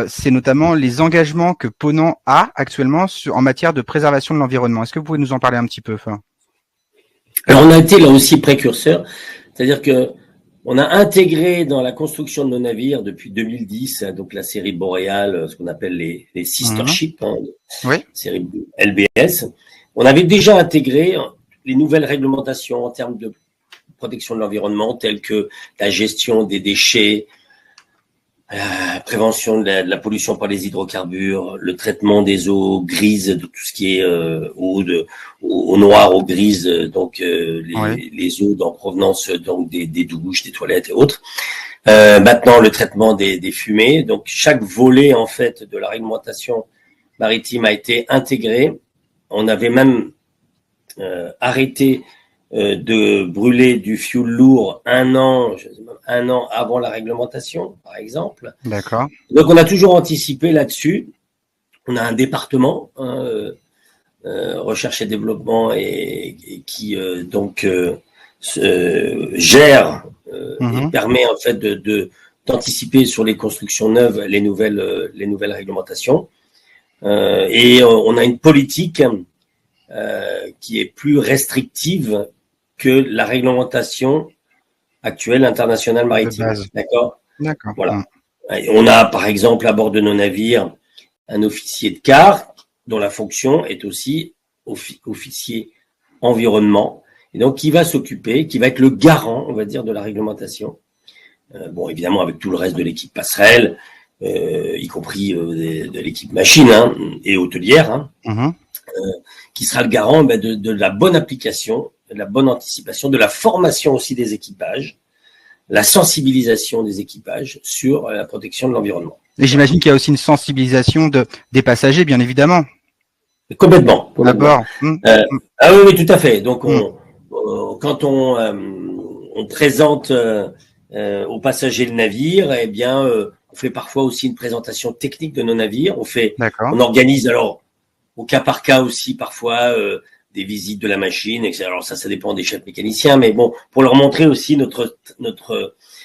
C'est notamment les engagements que Ponant a actuellement en matière de préservation de l'environnement. Est-ce que vous pouvez nous en parler un petit peu? Alors, on a été là aussi précurseur. C'est-à-dire que on a intégré dans la construction de nos navires depuis 2010, donc la série Boréal, ce qu'on appelle les sister ships, série LBS. On avait déjà intégré les nouvelles réglementations en termes de protection de l'environnement, telles que la gestion des déchets, prévention de la pollution par les hydrocarbures, le traitement des eaux grises, de tout ce qui est eau noire, eau grise, donc les eaux en provenance donc des douches, des toilettes et autres. Maintenant, le traitement des fumées. Donc, chaque volet en fait de la réglementation maritime a été intégré. On avait même arrêté de brûler du fioul lourd un an avant la réglementation, par exemple. D'accord. Donc, on a toujours anticipé là-dessus. On a un département recherche et développement et qui gère et permet en fait d'anticiper sur les constructions neuves les nouvelles réglementations. Et on a une politique qui est plus restrictive que la réglementation actuelle internationale maritime. D'accord. Voilà. On a par exemple à bord de nos navires un officier de quart dont la fonction est aussi officier environnement, et donc qui va être le garant, on va dire, de la réglementation. Bon, évidemment avec tout le reste de l'équipe passerelle, y compris de l'équipe machine et hôtelière, qui sera le garant de la bonne application, de la bonne anticipation, de la formation aussi des équipages, la sensibilisation des équipages sur la protection de l'environnement. Et j'imagine qu'il y a aussi une sensibilisation des passagers, bien évidemment. Complètement. D'abord. Ah oui, tout à fait. Donc, quand on présente aux passagers le navire, eh bien, on fait parfois aussi une présentation technique de nos navires. On organise alors au cas par cas aussi parfois des visites de la machine. Alors ça dépend des chefs mécaniciens, mais bon, pour leur montrer aussi notre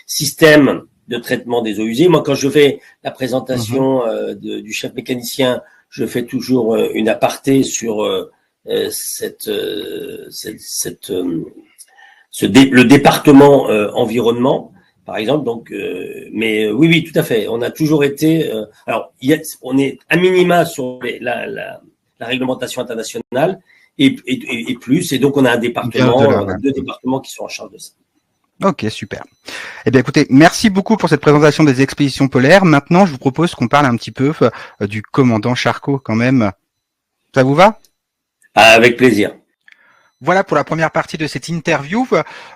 système de traitement des eaux usées. Moi, quand je fais la présentation du chef mécanicien, je fais toujours une aparté sur le département environnement, par exemple. Donc, mais oui, tout à fait. On a toujours été. Alors, on est à minima sur la réglementation internationale et plus. Et donc, on a un département, deux départements qui sont en charge de ça. Ok, super. Eh bien, écoutez, merci beaucoup pour cette présentation des expéditions polaires. Maintenant, je vous propose qu'on parle un petit peu du commandant Charcot, quand même. Ça vous va? Avec plaisir. Voilà pour la première partie de cette interview.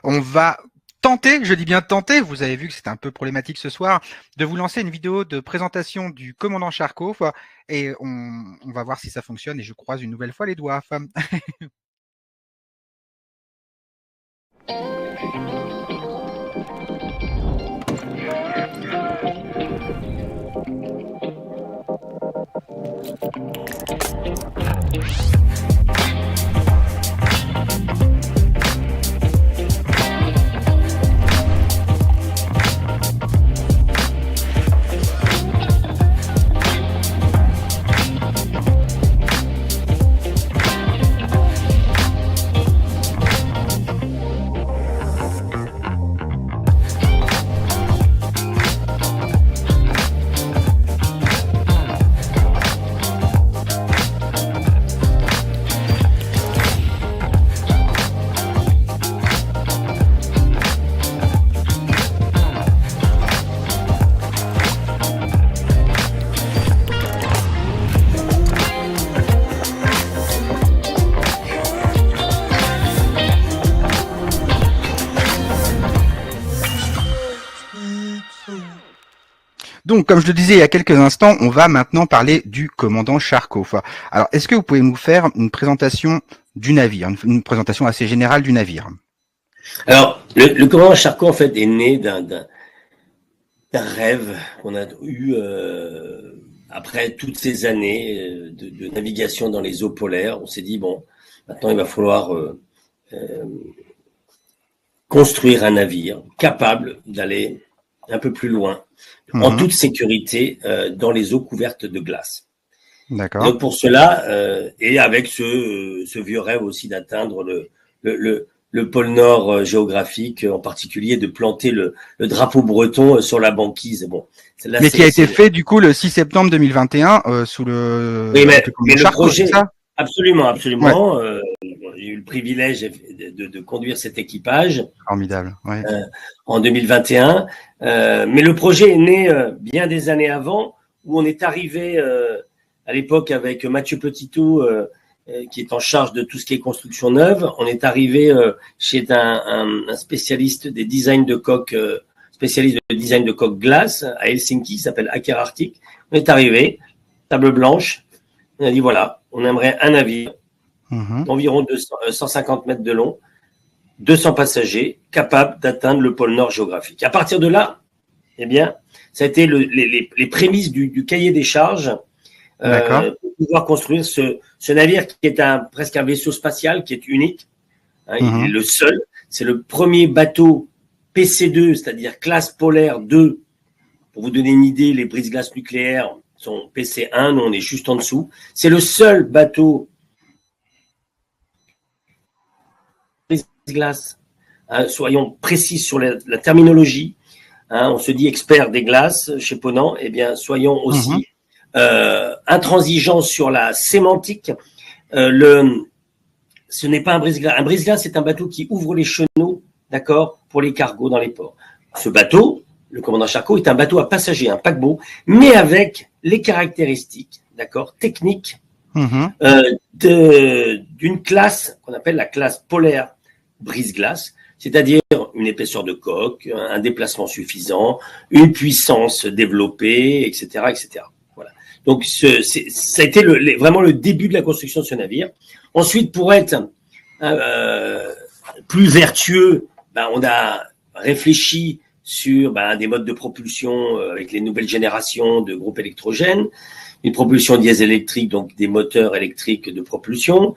On va tenter, je dis bien tenter, vous avez vu que c'était un peu problématique ce soir, de vous lancer une vidéo de présentation du commandant Charcot et on va voir si ça fonctionne et je croise une nouvelle fois les doigts. Donc, comme je le disais il y a quelques instants, on va maintenant parler du commandant Charcot. Alors, est-ce que vous pouvez nous faire une présentation du navire, une présentation assez générale du navire? Alors, le commandant Charcot, en fait, est né d'un rêve qu'on a eu après toutes ces années de navigation dans les eaux polaires. On s'est dit, bon, maintenant, il va falloir construire un navire capable d'aller un peu plus loin, en toute sécurité, dans les eaux couvertes de glace. D'accord. Donc pour cela, et avec ce vieux rêve aussi d'atteindre le pôle Nord géographique, en particulier de planter le drapeau breton sur la banquise. Bon, là, mais qui a été fait du coup le 6 septembre 2021 sous le. Oui, mais le Charcot, projet, ça absolument. Ouais. J'ai eu le privilège de conduire cet équipage. Formidable. Ouais. En 2021. Mais le projet est né bien des années avant, où on est arrivé à l'époque avec Mathieu Petitot, qui est en charge de tout ce qui est construction neuve. On est arrivé chez un spécialiste des designs de coques, spécialiste de design de coques glace à Helsinki, qui s'appelle Aker Arctic. On est arrivé, table blanche. On a dit voilà, on aimerait un navire d'environ 150 mètres de long, 200 passagers, capables d'atteindre le pôle Nord géographique. À partir de là, eh bien, ça a été les prémices du cahier des charges pour pouvoir construire ce navire qui est presque un vaisseau spatial, qui est unique. Il est le seul. C'est le premier bateau PC2, c'est-à-dire classe polaire 2. Pour vous donner une idée, les brise-glaces nucléaires sont PC1, nous on est juste en dessous. C'est le seul bateau glace. Soyons précis sur la terminologie. On se dit expert des glaces chez Ponant. Eh bien, soyons aussi intransigeants sur la sémantique. Ce n'est pas un brise-glace. Un brise-glace, c'est un bateau qui ouvre les chenaux, d'accord, pour les cargos dans les ports. Ce bateau, le commandant Charcot, est un bateau à passagers, un paquebot, mais avec les caractéristiques, d'accord, techniques d'une classe qu'on appelle la classe polaire brise-glace, c'est-à-dire une épaisseur de coque, un déplacement suffisant, une puissance développée, etc., etc. Voilà. Donc, ça a été vraiment le début de la construction de ce navire. Ensuite, pour être plus vertueux, on a réfléchi sur des modes de propulsion avec les nouvelles générations de groupes électrogènes, une propulsion diesel électrique, donc des moteurs électriques de propulsion,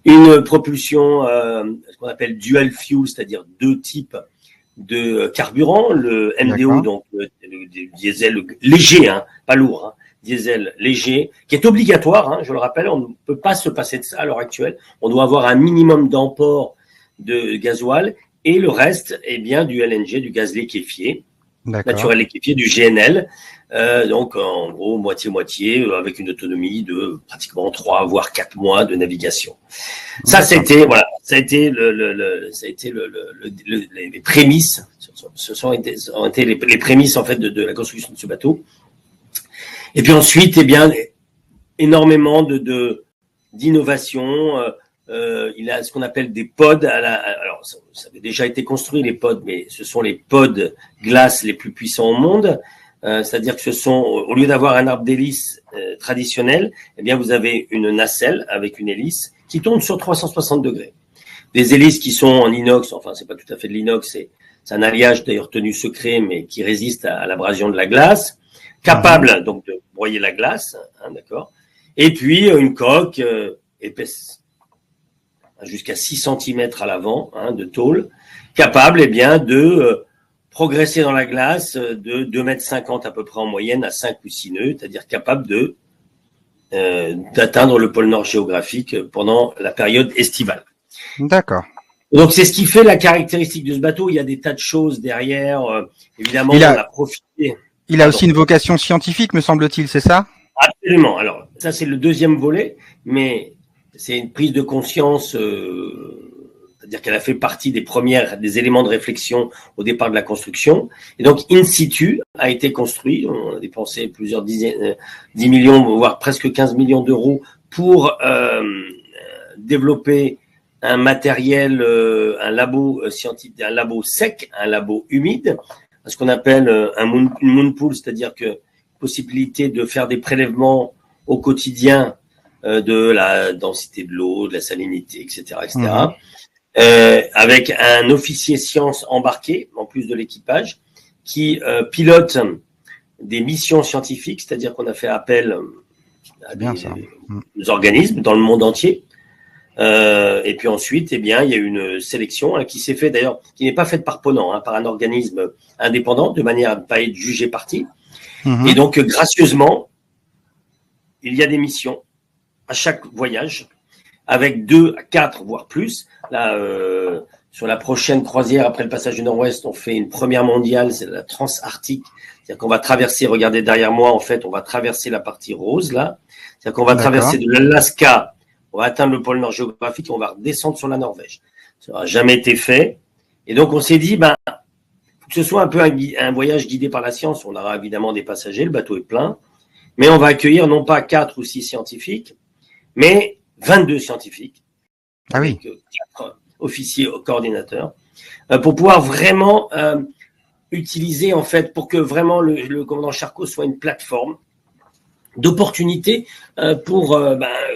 une propulsion, ce qu'on appelle dual fuel, c'est-à-dire deux types de carburant, le MDO, donc le diesel léger, pas lourd, diesel léger, qui est obligatoire, je le rappelle, on ne peut pas se passer de ça à l'heure actuelle. On doit avoir un minimum d'amport de gasoil et le reste, eh bien, du LNG, du gaz liquéfié, naturel liquéfié, du GNL. Donc, en gros, moitié-moitié, avec une autonomie de pratiquement 3 voire 4 mois de navigation. Ça, c'était, voilà, ça a été les prémices, ont été les prémices, en fait, de la construction de ce bateau. Et puis ensuite, eh bien, énormément d'innovation. Il a ce qu'on appelle des pods. Alors, ça avait déjà été construit, les pods, mais ce sont les pods glace les plus puissants au monde. C'est-à-dire que ce sont, au lieu d'avoir un arbre d'hélice traditionnel, eh bien, vous avez une nacelle avec une hélice qui tourne sur 360 degrés. des hélices qui sont en inox, enfin c'est pas tout à fait de l'inox, c'est un alliage d'ailleurs tenu secret, mais qui résiste à l'abrasion de la glace, capable donc de broyer la glace, hein, d'accord. Et puis une coque épaisse, jusqu'à 6 cm à l'avant, hein, de tôle, capable bien de progresser dans la glace de 2,50 m à peu près en moyenne à 5 ou 6 nœuds, c'est-à-dire capable d'atteindre le pôle Nord géographique pendant la période estivale. D'accord. Donc c'est ce qui fait la caractéristique de ce bateau. Il y a des tas de choses derrière. Évidemment, on a profité. Il a aussi une vocation scientifique, me semble-t-il, c'est ça? Absolument. Alors ça c'est le deuxième volet, mais c'est une prise de conscience. C'est-à-dire qu'elle a fait partie des éléments de réflexion au départ de la construction. Et donc, in situ, a été construit. On a dépensé plusieurs 10 millions, voire presque 15 millions d'euros pour développer un matériel, un labo scientifique, un labo sec, un labo humide, ce qu'on appelle une moon pool, c'est-à-dire que possibilité de faire des prélèvements au quotidien de la densité de l'eau, de la salinité, etc., etc. Avec un officier science embarqué, en plus de l'équipage, qui pilote des missions scientifiques, c'est-à-dire qu'on a fait appel à des organismes dans le monde entier. Et puis ensuite, il y a une sélection qui s'est faite d'ailleurs, qui n'est pas faite par Ponant, par un organisme indépendant, de manière à ne pas être jugé parti. Et donc, gracieusement, il y a des missions à chaque voyage, avec 2 à 4, voire plus. Là, sur la prochaine croisière, après le passage du Nord-Ouest, on fait une première mondiale, c'est la Transarctique. C'est-à-dire qu'on va traverser, regardez derrière moi, en fait, on va traverser la partie rose, là. C'est-à-dire qu'on va traverser de l'Alaska, on va atteindre le pôle Nord géographique et on va redescendre sur la Norvège. Ça n'aura jamais été fait. Et donc, on s'est dit, faut que ce soit un peu un voyage guidé par la science. On aura évidemment des passagers, le bateau est plein. Mais on va accueillir non pas 4 ou 6 scientifiques, mais 22 scientifiques. Ah oui. Avec 4 officiers coordinateurs, pour pouvoir vraiment utiliser, en fait, pour que vraiment le commandant Charcot soit une plateforme d'opportunités pour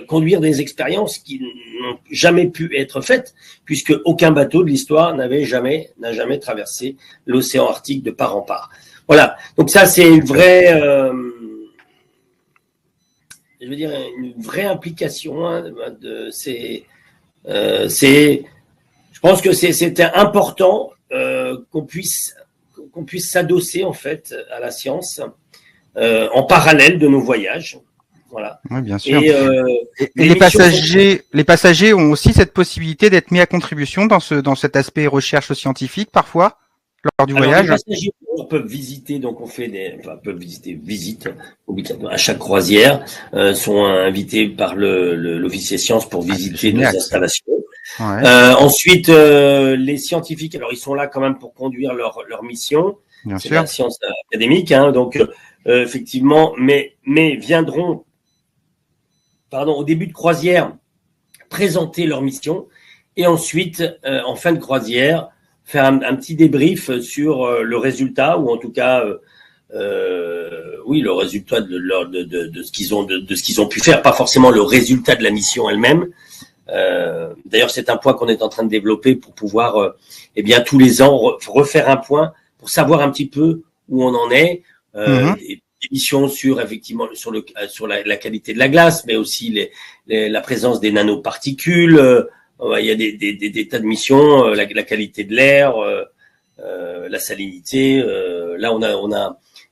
conduire des expériences qui n'ont jamais pu être faites, puisque aucun bateau de l'histoire n'a jamais traversé l'océan Arctique de part en part. Voilà. Donc ça, c'est une vraie, une vraie implication. Je pense que c'était important qu'on puisse s'adosser en fait à la science en parallèle de nos voyages. Voilà. Oui, bien sûr. Et les passagers ont aussi cette possibilité d'être mis à contribution dans cet aspect recherche scientifique parfois lors du voyage. Les passagers peuvent visiter, donc on fait visite à chaque croisière, sont invités par l'officier science pour visiter nos installations. Ouais. Ensuite, les scientifiques, alors ils sont là quand même pour conduire leur mission. Bien c'est sûr. la science académique, donc effectivement, mais viendront, au début de croisière, présenter leur mission et ensuite, en fin de croisière, faire un petit débrief sur le résultat, ou en tout cas, le résultat de ce qu'ils ont pu faire, pas forcément le résultat de la mission elle-même. D'ailleurs, c'est un point qu'on est en train de développer pour pouvoir, tous les ans refaire un point pour savoir un petit peu où on en est. Des missions sur la qualité de la glace, mais aussi la présence des nanoparticules. Il y a des tas de missions, la qualité de l'air, la salinité. Là,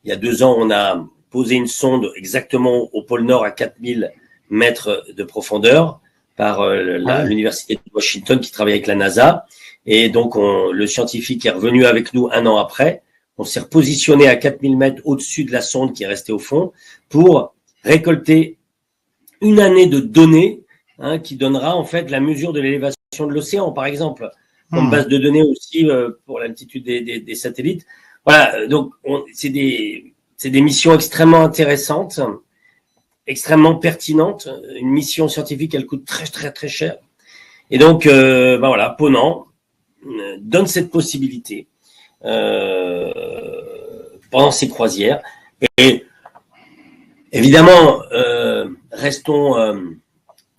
il y a 2 ans, on a posé une sonde exactement au pôle Nord à 4000 mètres de profondeur par l'université de Washington qui travaille avec la NASA. Et donc, le scientifique est revenu avec nous 1 an après. On s'est repositionné à 4000 mètres au-dessus de la sonde qui est restée au fond pour récolter une année de données qui donnera en fait la mesure de l'élévation de l'océan, par exemple, comme base de données aussi pour l'altitude des satellites. Voilà, donc c'est des missions extrêmement intéressantes, extrêmement pertinentes. Une mission scientifique, elle coûte très très très cher. Et donc, Ponant donne cette possibilité pendant ces croisières. Et évidemment, restons,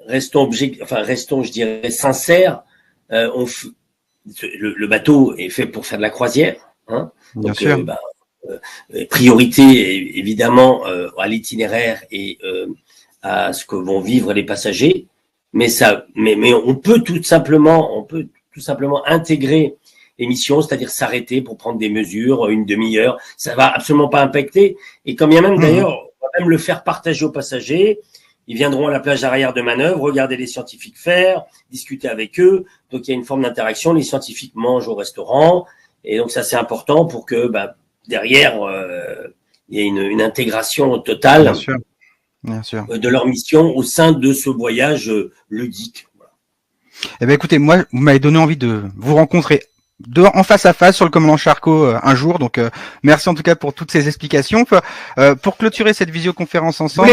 je dirais, sincères. le bateau est fait pour faire de la croisière, hein. Bien sûr. Priorité évidemment à l'itinéraire et à ce que vont vivre les passagers, mais on peut tout simplement intégrer l'émission, c'est-à-dire s'arrêter pour prendre des mesures, une demi-heure, ça va absolument pas impacter. Et quand bien même d'ailleurs, on va même le faire partager aux passagers. Ils viendront à la plage arrière de manœuvre, regarder les scientifiques faire, discuter avec eux. Donc il y a une forme d'interaction. Les scientifiques mangent au restaurant, et donc ça c'est important pour que derrière il y ait une intégration totale. Bien sûr. Bien sûr. De leur mission au sein de ce voyage ludique. Voilà. Eh bien, écoutez, moi, vous m'avez donné envie de vous rencontrer en face à face sur le commandant Charcot un jour. Donc, merci en tout cas pour toutes ces explications. Pour clôturer cette visioconférence ensemble,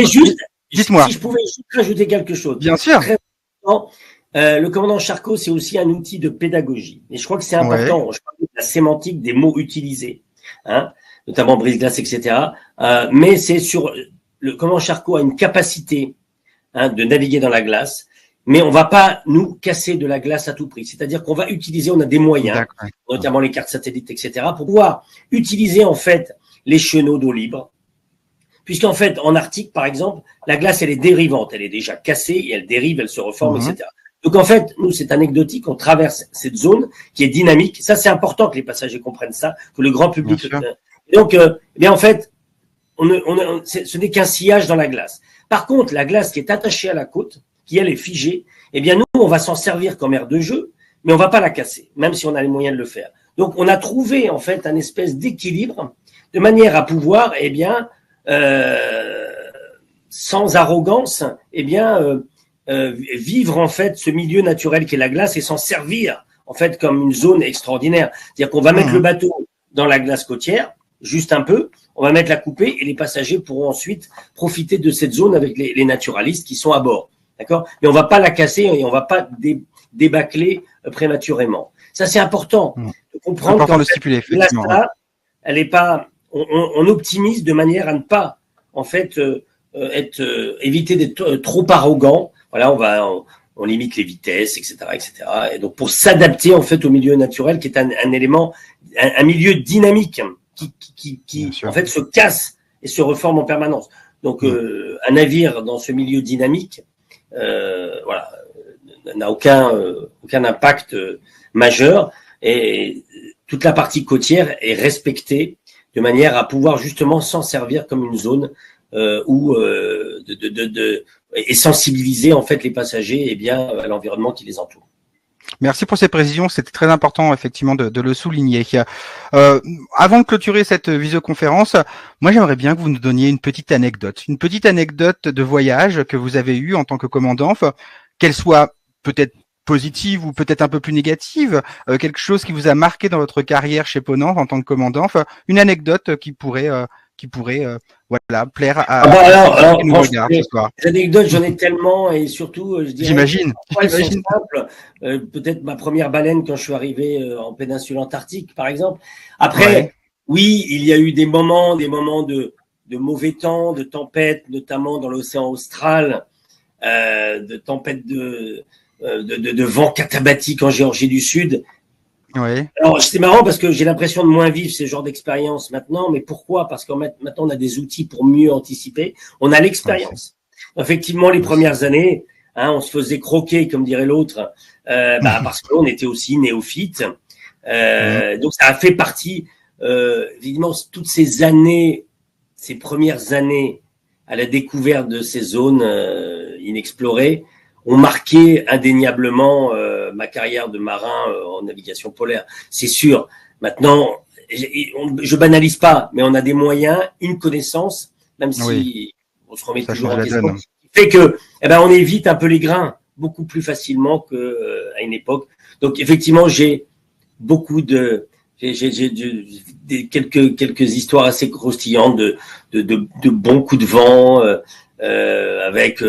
dites-moi. Si je pouvais juste rajouter quelque chose. Bien sûr. Très important. Le commandant Charcot, c'est aussi un outil de pédagogie. Et je crois que c'est important. Ouais. Je parle de la sémantique des mots utilisés, hein, notamment brise-glace, etc. Mais c'est sur le commandant Charcot a une capacité de naviguer dans la glace, mais on va pas nous casser de la glace à tout prix. C'est-à-dire qu'on va utiliser, on a des moyens, notamment les cartes satellites, etc., pour pouvoir utiliser en fait les chenaux d'eau libre. Puisqu'en fait, en Arctique, par exemple, la glace, elle est dérivante, elle est déjà cassée et elle dérive, elle se reforme, etc. Donc en fait, nous, c'est anecdotique, on traverse cette zone qui est dynamique. Ça, c'est important que les passagers comprennent ça, que le grand public. Donc, en fait, ce n'est qu'un sillage dans la glace. Par contre, la glace qui est attachée à la côte, qui elle est figée, eh bien nous, on va s'en servir comme aire de jeu, mais on va pas la casser, même si on a les moyens de le faire. Donc, on a trouvé en fait un espèce d'équilibre de manière à pouvoir, sans arrogance, vivre en fait ce milieu naturel qu'est la glace et s'en servir en fait comme une zone extraordinaire. C'est-à-dire qu'on va mettre le bateau dans la glace côtière, juste un peu, on va mettre la coupée et les passagers pourront ensuite profiter de cette zone avec les naturalistes qui sont à bord. D'accord ? Mais on va pas la casser et on va pas débâcler prématurément. Ça, c'est important de comprendre important de stipuler, effectivement. Là, elle est pas, on optimise de manière à ne pas, en fait, éviter d'être trop arrogant. Voilà, on limite les vitesses, etc., etc. Et donc, pour s'adapter, en fait, au milieu naturel, qui est un élément, un milieu dynamique, qui en fait, se casse et se reforme en permanence. Donc, un navire dans ce milieu dynamique, n'a aucun impact majeur, et toute la partie côtière est respectée de manière à pouvoir justement s'en servir comme une zone et sensibiliser en fait les passagers à l'environnement qui les entoure. Merci pour ces précisions, c'était très important effectivement de le souligner. Avant de clôturer cette visioconférence, moi j'aimerais bien que vous nous donniez une petite anecdote de voyage que vous avez eue en tant que commandant, qu'elle soit peut-être positive ou peut-être un peu plus négative, quelque chose qui vous a marqué dans votre carrière chez Ponant en tant que commandant, une anecdote qui pourrait plaire à alors, nous regardent ce soir. Les anecdotes, j'en ai tellement, et surtout, je dirais, j'imagine. Simple. Peut-être ma première baleine quand je suis arrivé en péninsule antarctique, par exemple. Après, oui, il y a eu des moments de mauvais temps, de tempêtes, notamment dans l'océan austral, de tempêtes de vent katabatique en Géorgie du Sud. Oui. Alors, c'est marrant parce que j'ai l'impression de moins vivre ces genres d'expériences maintenant. Mais pourquoi ? Parce que maintenant, on a des outils pour mieux anticiper. On a l'expérience. Effectivement, les premières années, on se faisait croquer, comme dirait l'autre, parce qu'on était aussi néophytes. Donc, ça a fait partie, évidemment, toutes ces années, ces premières années à la découverte de ces zones inexplorées, ont marqué indéniablement ma carrière de marin en navigation polaire. C'est sûr. Maintenant, je banalise pas, mais on a des moyens, une connaissance, même si on se remet toujours en question, qui fait que, on évite un peu les grains beaucoup plus facilement qu'à une époque. Donc, effectivement, j'ai quelques histoires assez croustillantes de bons coups de vent, avec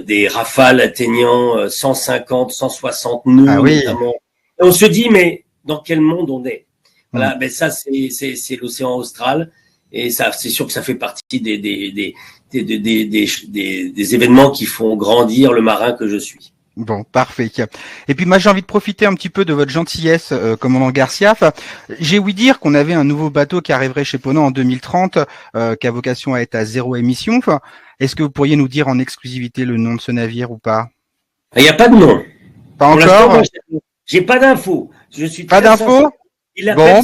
des rafales atteignant 150, 160 nœuds, notamment. Et on se dit, mais dans quel monde on est ? Voilà, ça, c'est l'océan austral, et ça, c'est sûr que ça fait partie des événements qui font grandir le marin que je suis. Bon, parfait. Et puis moi j'ai envie de profiter un petit peu de votre gentillesse, commandant Garcia. Enfin, j'ai ouï dire qu'on avait un nouveau bateau qui arriverait chez Ponant en 2030, qui a vocation à être à 0 émission. Enfin, est-ce que vous pourriez nous dire en exclusivité le nom de ce navire ou pas? Il n'y a pas de nom. Pas Pour l'instant, encore? moi, j'ai pas d'infos. Je suis Pas très d'infos? sincère. Il Bon.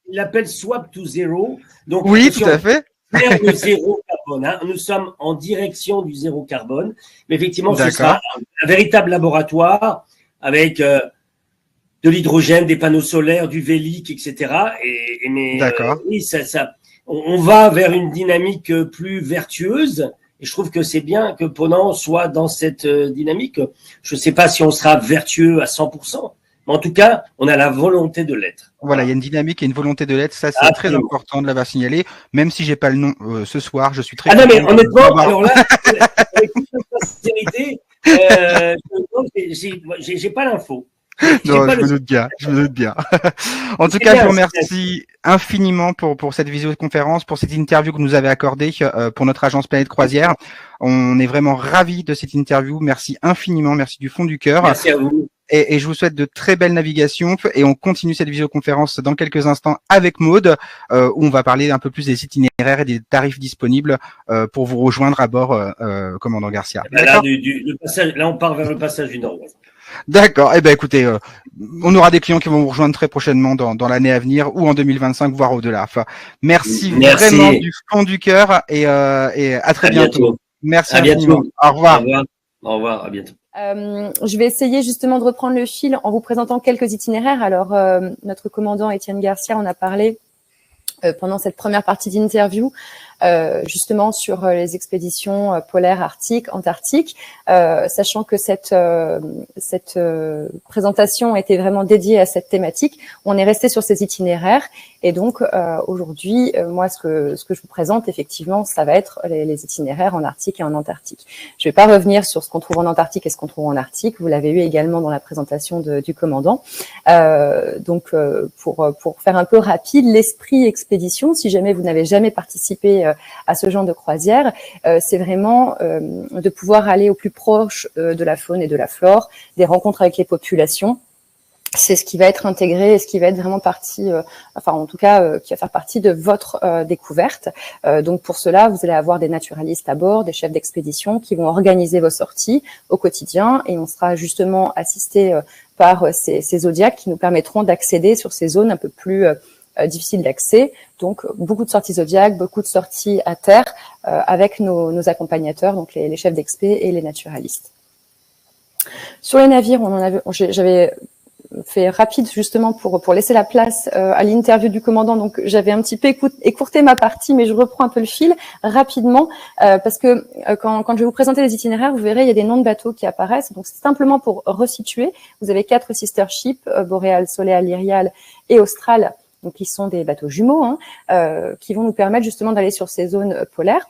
il l'appelle Swap to Zero. Donc, Oui, attention, tout à fait. vers le zéro carbone. Hein. Nous sommes en direction du zéro carbone. Mais effectivement, ce sera un véritable laboratoire avec de l'hydrogène, des panneaux solaires, du vélique, etc. Oui, on va vers une dynamique plus vertueuse. Et je trouve que c'est bien que Ponant soit dans cette dynamique. Je ne sais pas si on sera vertueux à 100%, mais en tout cas, on a la volonté de l'être. Voilà, il y a une dynamique et une volonté de l'être. Ça, c'est très important de l'avoir signalé. Même si j'ai pas le nom ce soir, je suis très content. Ah non, mais honnêtement, alors là, avec toute sincérité, j'ai pas l'info. Non, je me doute bien. En tout cas, je vous remercie infiniment pour cette visioconférence, pour cette interview que vous nous avez accordée pour notre agence Planète Croisière. On est vraiment ravis de cette interview. Merci infiniment, merci du fond du cœur. Merci à vous. Et je vous souhaite de très belles navigations et on continue cette visioconférence dans quelques instants avec Maude où on va parler un peu plus des itinéraires et des tarifs disponibles pour vous rejoindre à bord, commandant Garcia. Là, là, on part vers le passage du Nord. D'accord. Eh ben, écoutez, on aura des clients qui vont vous rejoindre très prochainement dans l'année à venir ou en 2025, voire au-delà. Enfin, merci vraiment du fond du cœur et à très bientôt. Merci infiniment. Au revoir. Au revoir. Au revoir. À bientôt. Je vais essayer justement de reprendre le fil en vous présentant quelques itinéraires. Alors, notre commandant Étienne Garcia en a parlé pendant cette première partie d'interview, justement sur les expéditions polaires, arctiques, antarctiques, sachant que cette présentation était vraiment dédiée à cette thématique. On est resté sur ces itinéraires et donc aujourd'hui, moi, ce que je vous présente, effectivement, ça va être les itinéraires en Arctique et en Antarctique. Je vais pas revenir sur ce qu'on trouve en Antarctique et ce qu'on trouve en Arctique. Vous l'avez eu également dans la présentation du commandant. Donc, pour faire un peu rapide, l'esprit expédition, si jamais vous n'avez jamais participé à ce genre de croisière, c'est vraiment de pouvoir aller au plus proche de la faune et de la flore, des rencontres avec les populations. C'est ce qui va être intégré et ce qui va être vraiment partie, enfin en tout cas, qui va faire partie de votre découverte. Donc pour cela, vous allez avoir des naturalistes à bord, des chefs d'expédition qui vont organiser vos sorties au quotidien et on sera justement assisté par ces zodiacs qui nous permettront d'accéder sur ces zones un peu plus difficiles d'accès. Donc beaucoup de sorties zodiacs, beaucoup de sorties à terre avec nos accompagnateurs, donc les chefs d'expé et les naturalistes. Sur les navires, j'avais fait rapide justement pour laisser la place à l'interview du commandant. Donc j'avais un petit peu écourté ma partie, mais je reprends un peu le fil rapidement parce que quand je vais vous présenter les itinéraires, vous verrez il y a des noms de bateaux qui apparaissent. Donc c'est simplement pour resituer. Vous avez 4 sister ships, Boréal, Soleal, Lyrial et Austral, donc qui sont des bateaux jumeaux, qui vont nous permettre justement d'aller sur ces zones polaires.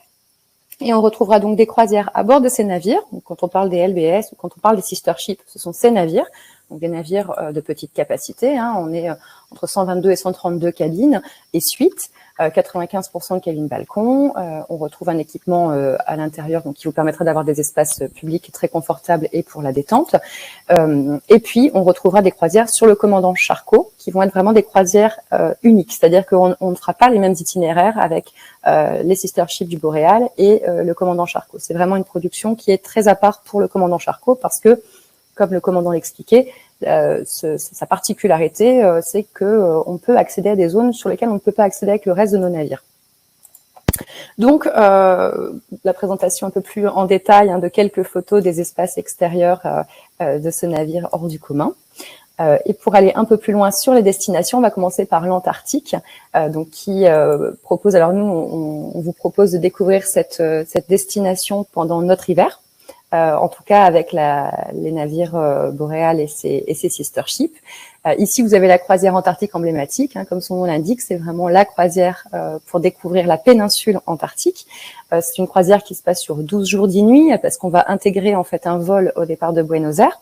Et on retrouvera donc des croisières à bord de ces navires. Donc quand on parle des LBS ou quand on parle des sister ships, ce sont ces navires. Donc des navires de petite capacité, on est entre 122 et 132 cabines et suites, 95% de cabines balcon. On retrouve un équipement à l'intérieur donc qui vous permettra d'avoir des espaces publics très confortables et pour la détente. Et puis on retrouvera des croisières sur le commandant Charcot qui vont être vraiment des croisières uniques, c'est-à-dire qu'on ne fera pas les mêmes itinéraires avec les sister ships du Boréal et le commandant Charcot. C'est vraiment une production qui est très à part pour le commandant Charcot parce que comme le commandant l'expliquait, sa particularité, c'est que on peut accéder à des zones sur lesquelles on ne peut pas accéder avec le reste de nos navires. Donc, la présentation un peu plus en détail de quelques photos des espaces extérieurs de ce navire hors du commun. Et pour aller un peu plus loin sur les destinations, on va commencer par l'Antarctique, donc qui propose. Alors nous, on vous propose de découvrir cette destination pendant notre hiver. En tout cas avec les navires Boréal et ses sister ships. Ici, vous avez la croisière antarctique emblématique, comme son nom l'indique, c'est vraiment la croisière pour découvrir la péninsule antarctique. C'est une croisière qui se passe sur 12 jours 10 nuits parce qu'on va intégrer en fait un vol au départ de Buenos Aires.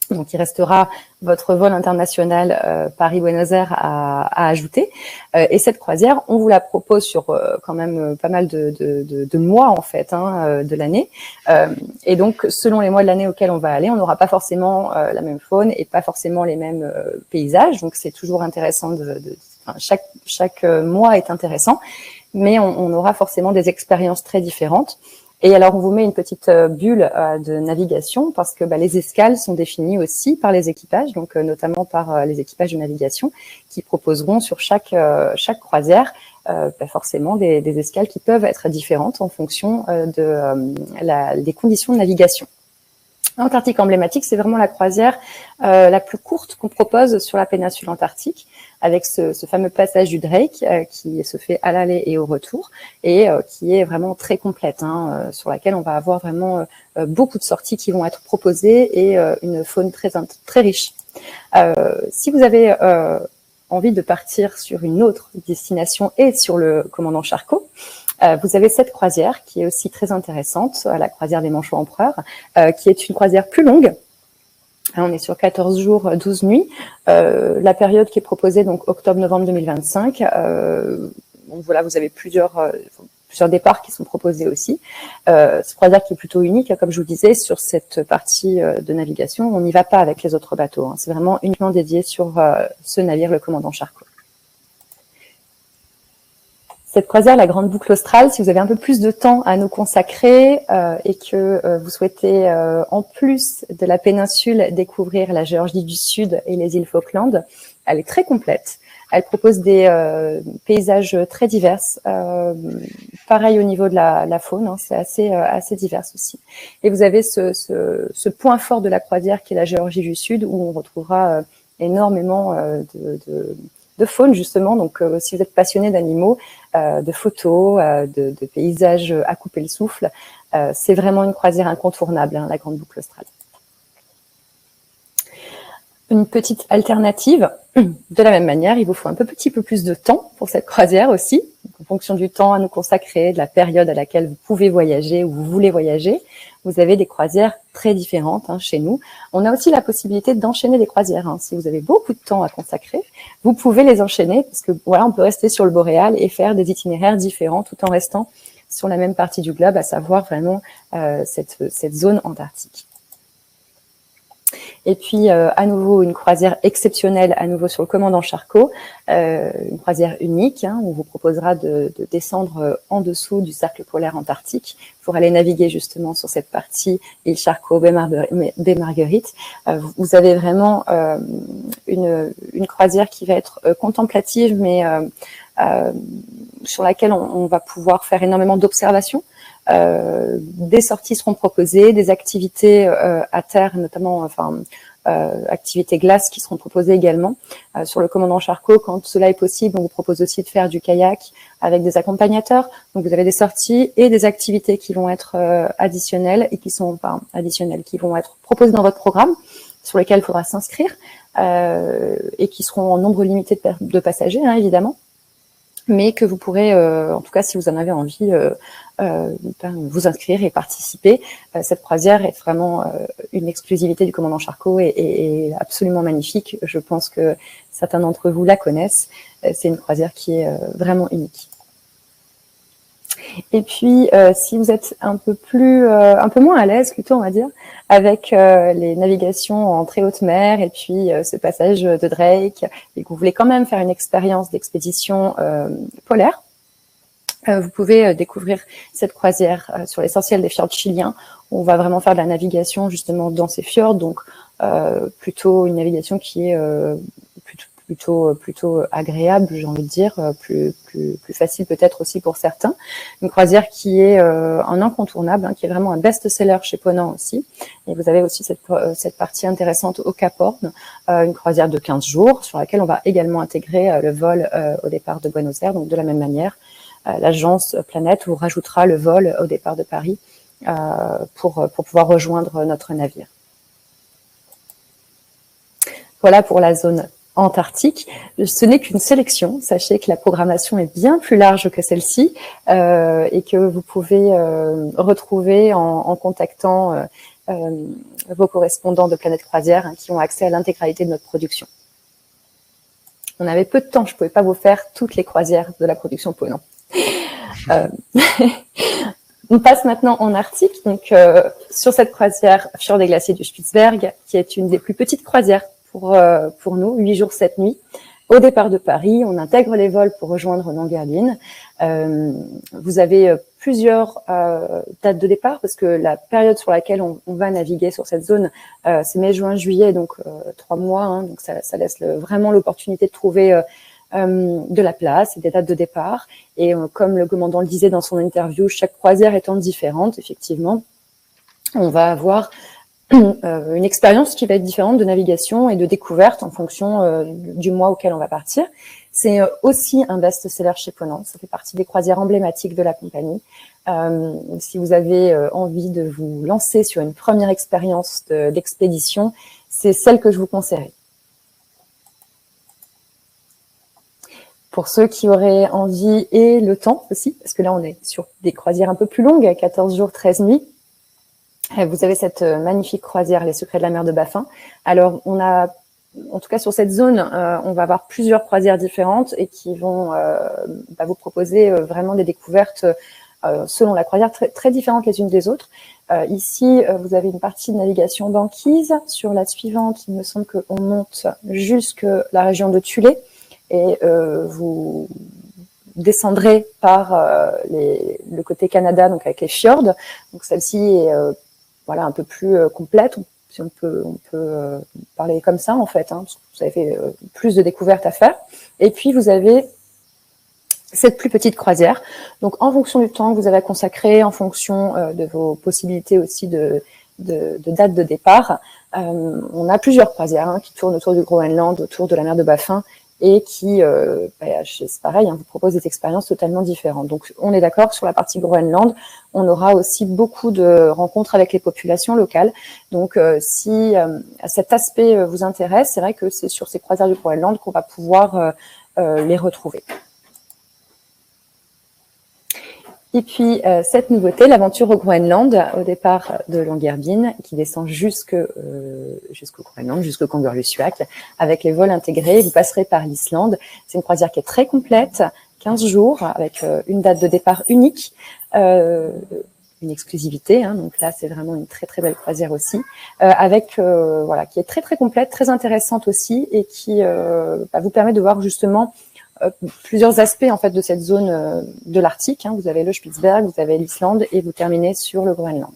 Donc, il restera votre vol international Paris-Buenos Aires à ajouter. Et cette croisière, on vous la propose sur quand même pas mal de mois en fait de l'année. Et donc, selon les mois de l'année auxquels on va aller, on n'aura pas forcément la même faune et pas forcément les mêmes paysages. Donc, c'est toujours intéressant chaque mois est intéressant, mais on aura forcément des expériences très différentes. Et alors, on vous met une petite bulle de navigation parce que les escales sont définies aussi par les équipages, donc notamment par les équipages de navigation qui proposeront sur chaque croisière forcément des escales qui peuvent être différentes en fonction des conditions de navigation. Antarctique emblématique, c'est vraiment la croisière la plus courte qu'on propose sur la péninsule antarctique, avec ce fameux passage du Drake qui se fait à l'aller et au retour, et qui est vraiment très complète, sur laquelle on va avoir vraiment beaucoup de sorties qui vont être proposées et une faune très riche. Si vous avez envie de partir sur une autre destination et sur le commandant Charcot, vous avez cette croisière qui est aussi très intéressante, la croisière des Manchots Empereurs, qui est une croisière plus longue. On est sur 14 jours, 12 nuits. La période qui est proposée, donc octobre-novembre 2025. Donc voilà, vous avez plusieurs départs qui sont proposés aussi. Cette croisière qui est plutôt unique, comme je vous disais, sur cette partie de navigation. On n'y va pas avec les autres bateaux. C'est vraiment uniquement dédié sur ce navire, le commandant Charcot. Cette croisière, la Grande Boucle Australe, si vous avez un peu plus de temps à nous consacrer et que vous souhaitez, en plus de la péninsule, découvrir la Géorgie du Sud et les îles Falkland, elle est très complète. Elle propose des paysages très divers. Pareil au niveau de la faune, c'est assez divers aussi. Et vous avez ce point fort de la croisière qui est la Géorgie du Sud, où on retrouvera énormément de faune justement. Donc, si vous êtes passionné d'animaux, de photos, de paysages à couper le souffle, c'est vraiment une croisière incontournable, la Grande Boucle Australe. Une petite alternative, de la même manière, il vous faut un petit peu plus de temps pour cette croisière aussi, en fonction du temps à nous consacrer, de la période à laquelle vous pouvez voyager ou vous voulez voyager. Vous avez des croisières très différentes chez nous. On a aussi la possibilité d'enchaîner des croisières. Si vous avez beaucoup de temps à consacrer, vous pouvez les enchaîner parce que voilà, on peut rester sur le boréal et faire des itinéraires différents tout en restant sur la même partie du globe, à savoir vraiment cette zone antarctique. Et puis, à nouveau, une croisière exceptionnelle, à nouveau sur le commandant Charcot, une croisière unique. On vous proposera de descendre en dessous du cercle polaire antarctique pour aller naviguer justement sur cette partie île Charcot, baie Marguerite. Vous avez vraiment une croisière qui va être contemplative, mais sur laquelle on va pouvoir faire énormément d'observations. Des sorties seront proposées, des activités à terre, notamment activités glace qui seront proposées également. Sur le commandant Charcot, quand cela est possible, on vous propose aussi de faire du kayak avec des accompagnateurs. Donc vous avez des sorties et des activités qui vont être additionnelles et qui vont être proposées dans votre programme, sur lesquelles il faudra s'inscrire et qui seront en nombre limité de passagers, évidemment, mais que vous pourrez, en tout cas si vous en avez envie, vous inscrire et participer. Cette croisière est vraiment une exclusivité du commandant Charcot et absolument magnifique. Je pense que certains d'entre vous la connaissent. C'est une croisière qui est vraiment unique. Et puis, si vous êtes un peu moins à l'aise, plutôt, on va dire, avec les navigations en très haute mer et puis ce passage de Drake, et que vous voulez quand même faire une expérience d'expédition polaire, vous pouvez découvrir cette croisière sur l'essentiel des fjords chiliens, où on va vraiment faire de la navigation justement dans ces fjords, donc plutôt une navigation qui est plutôt agréable, j'ai envie de dire, plus facile peut-être aussi pour certains. Une croisière qui est un incontournable, qui est vraiment un best-seller chez Ponant aussi. Et vous avez aussi cette partie intéressante au Cap Horn, une croisière de 15 jours, sur laquelle on va également intégrer le vol au départ de Buenos Aires. Donc de la même manière, l'agence Planète vous rajoutera le vol au départ de Paris pour pouvoir rejoindre notre navire. Voilà pour la zone antarctique. Ce n'est qu'une sélection. Sachez que la programmation est bien plus large que celle-ci et que vous pouvez retrouver en contactant vos correspondants de Planète Croisière qui ont accès à l'intégralité de notre production. On avait peu de temps, je ne pouvais pas vous faire toutes les croisières de la production Ponant. On passe maintenant en Arctique, donc sur cette croisière Fjord des glaciers du Spitzberg, qui est une des plus petites croisières pour nous, 8 jours, 7 nuits. Au départ de Paris, on intègre les vols pour rejoindre Longyearbyen. Vous avez plusieurs dates de départ, parce que la période sur laquelle on va naviguer sur cette zone, c'est mai, juin, juillet, donc 3 mois, donc ça laisse vraiment l'opportunité de trouver de la place et des dates de départ. Et comme le commandant le disait dans son interview, chaque croisière étant différente, effectivement, on va avoir une expérience qui va être différente de navigation et de découverte en fonction du mois auquel on va partir. C'est aussi un best-seller chez Ponant, ça fait partie des croisières emblématiques de la compagnie. Si vous avez envie de vous lancer sur une première expérience d'expédition, c'est celle que je vous conseillerais. Pour ceux qui auraient envie et le temps aussi, parce que là on est sur des croisières un peu plus longues, 14 jours, 13 nuits, vous avez cette magnifique croisière, Les Secrets de la mer de Baffin. Alors on a, en tout cas sur cette zone, on va avoir plusieurs croisières différentes et qui vont vous proposer vraiment des découvertes selon la croisière très, très différentes les unes des autres. Ici, vous avez une partie de navigation banquise. Sur la suivante, il me semble qu'on monte jusque la région de Tulé. Et vous descendrez par le côté Canada, donc avec les fjords. Donc celle-ci est voilà un peu plus complète, si on peut parler comme ça en fait, parce que vous avez plus de découvertes à faire. Et puis vous avez cette plus petite croisière. Donc en fonction du temps que vous avez consacré, en fonction de vos possibilités aussi de date de départ, on a plusieurs croisières qui tournent autour du Groenland, autour de la mer de Baffin, et qui, c'est pareil, vous propose des expériences totalement différentes. Donc, on est d'accord, sur la partie Groenland, on aura aussi beaucoup de rencontres avec les populations locales. Donc, si cet aspect vous intéresse, c'est vrai que c'est sur ces croisières du Groenland qu'on va pouvoir les retrouver. Et puis, cette nouveauté, l'aventure au Groenland, au départ de Longyearbyen, qui descend jusqu'au Groenland, jusqu'au Kangerlussuaq, avec les vols intégrés. Vous passerez par l'Islande. C'est une croisière qui est très complète, 15 jours, avec une date de départ unique, une exclusivité. Donc là, c'est vraiment une très, très belle croisière aussi, avec qui est très, très complète, très intéressante aussi, et qui vous permet de voir justement plusieurs aspects en fait de cette zone de l'Arctique. Vous avez le Spitzberg, vous avez l'Islande et vous terminez sur le Groenland.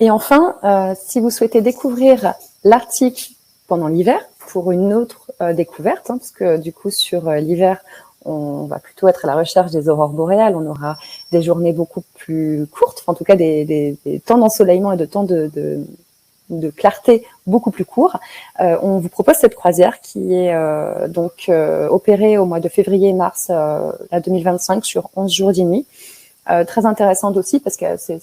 Et enfin, si vous souhaitez découvrir l'Arctique pendant l'hiver, pour une autre découverte, parce que du coup sur l'hiver, on va plutôt être à la recherche des aurores boréales, on aura des journées beaucoup plus courtes, en tout cas des temps d'ensoleillement et de temps de clarté beaucoup plus court. On vous propose cette croisière qui est opérée au mois de février et mars 2025 sur 11 jours 10 nuits. Très intéressante aussi parce que c'est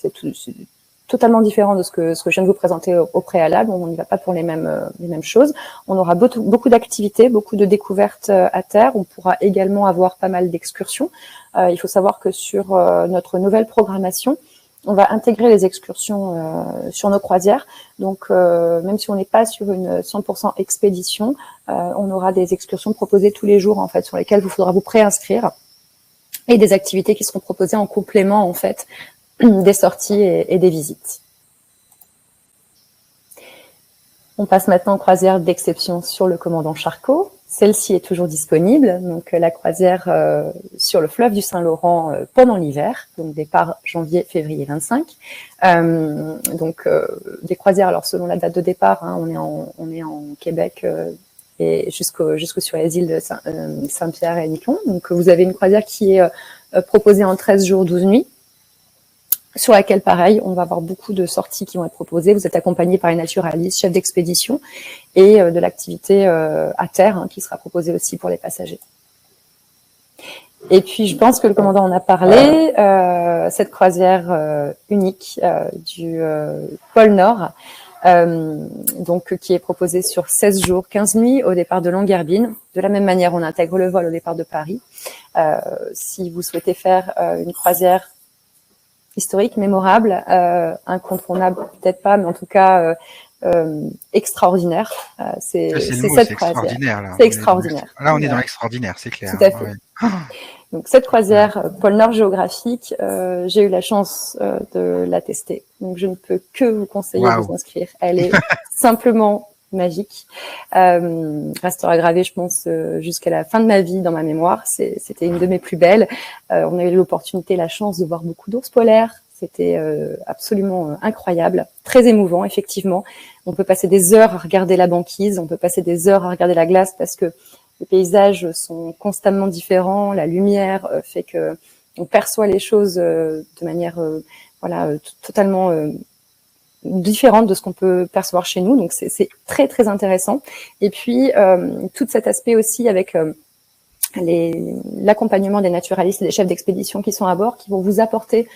totalement différent de ce que je viens de vous présenter au préalable. On n'y va pas pour les mêmes choses. On aura beaucoup d'activités, beaucoup de découvertes à terre. On pourra également avoir pas mal d'excursions. Il faut savoir que sur notre nouvelle programmation, on va intégrer les excursions sur nos croisières. Donc, même si on n'est pas sur une 100% expédition, on aura des excursions proposées tous les jours, en fait, sur lesquelles il faudra vous préinscrire, et des activités qui seront proposées en complément, en fait, des sorties et des visites. On passe maintenant aux croisières d'exception sur le commandant Charcot. Celle-ci est toujours disponible, donc la croisière sur le fleuve du Saint-Laurent pendant l'hiver, donc départ janvier-février 25. Des croisières, alors selon la date de départ, on est en Québec et jusqu'au sur les îles de Saint-Pierre et Miquelon. Donc vous avez une croisière qui est proposée en 13 jours 12 nuits. Sur laquelle, pareil, on va avoir beaucoup de sorties qui vont être proposées. Vous êtes accompagné par une naturaliste, chef d'expédition, et de l'activité à terre qui sera proposée aussi pour les passagers. Et puis, je pense que le commandant en a parlé, cette croisière unique du pôle Nord, qui est proposée sur 16 jours, 15 nuits au départ de Longyearbyen. De la même manière, on intègre le vol au départ de Paris. Si vous souhaitez faire une croisière historique, mémorable, incontournable peut-être pas, mais en tout cas extraordinaire. C'est C'est le mot, cette c'est croisière. extraordinaire. Là, C'est extraordinaire. Là, on est dans l'extraordinaire, c'est clair. Tout à fait. Ouais. Donc cette croisière pôle Nord géographique, j'ai eu la chance de la tester. Donc je ne peux que vous conseiller de vous inscrire. Elle est simplement magique. Restera gravée, je pense, jusqu'à la fin de ma vie dans ma mémoire. C'était une de mes plus belles. On a eu l'opportunité, la chance de voir beaucoup d'ours polaires. C'était absolument incroyable, très émouvant, effectivement. On peut passer des heures à regarder la banquise, on peut passer des heures à regarder la glace parce que les paysages sont constamment différents. La lumière fait que on perçoit les choses de manière totalement différente de ce qu'on peut percevoir chez nous. Donc c'est très très intéressant. Et puis tout cet aspect aussi avec l'accompagnement des naturalistes et des chefs d'expédition qui sont à bord, qui vont vous apporter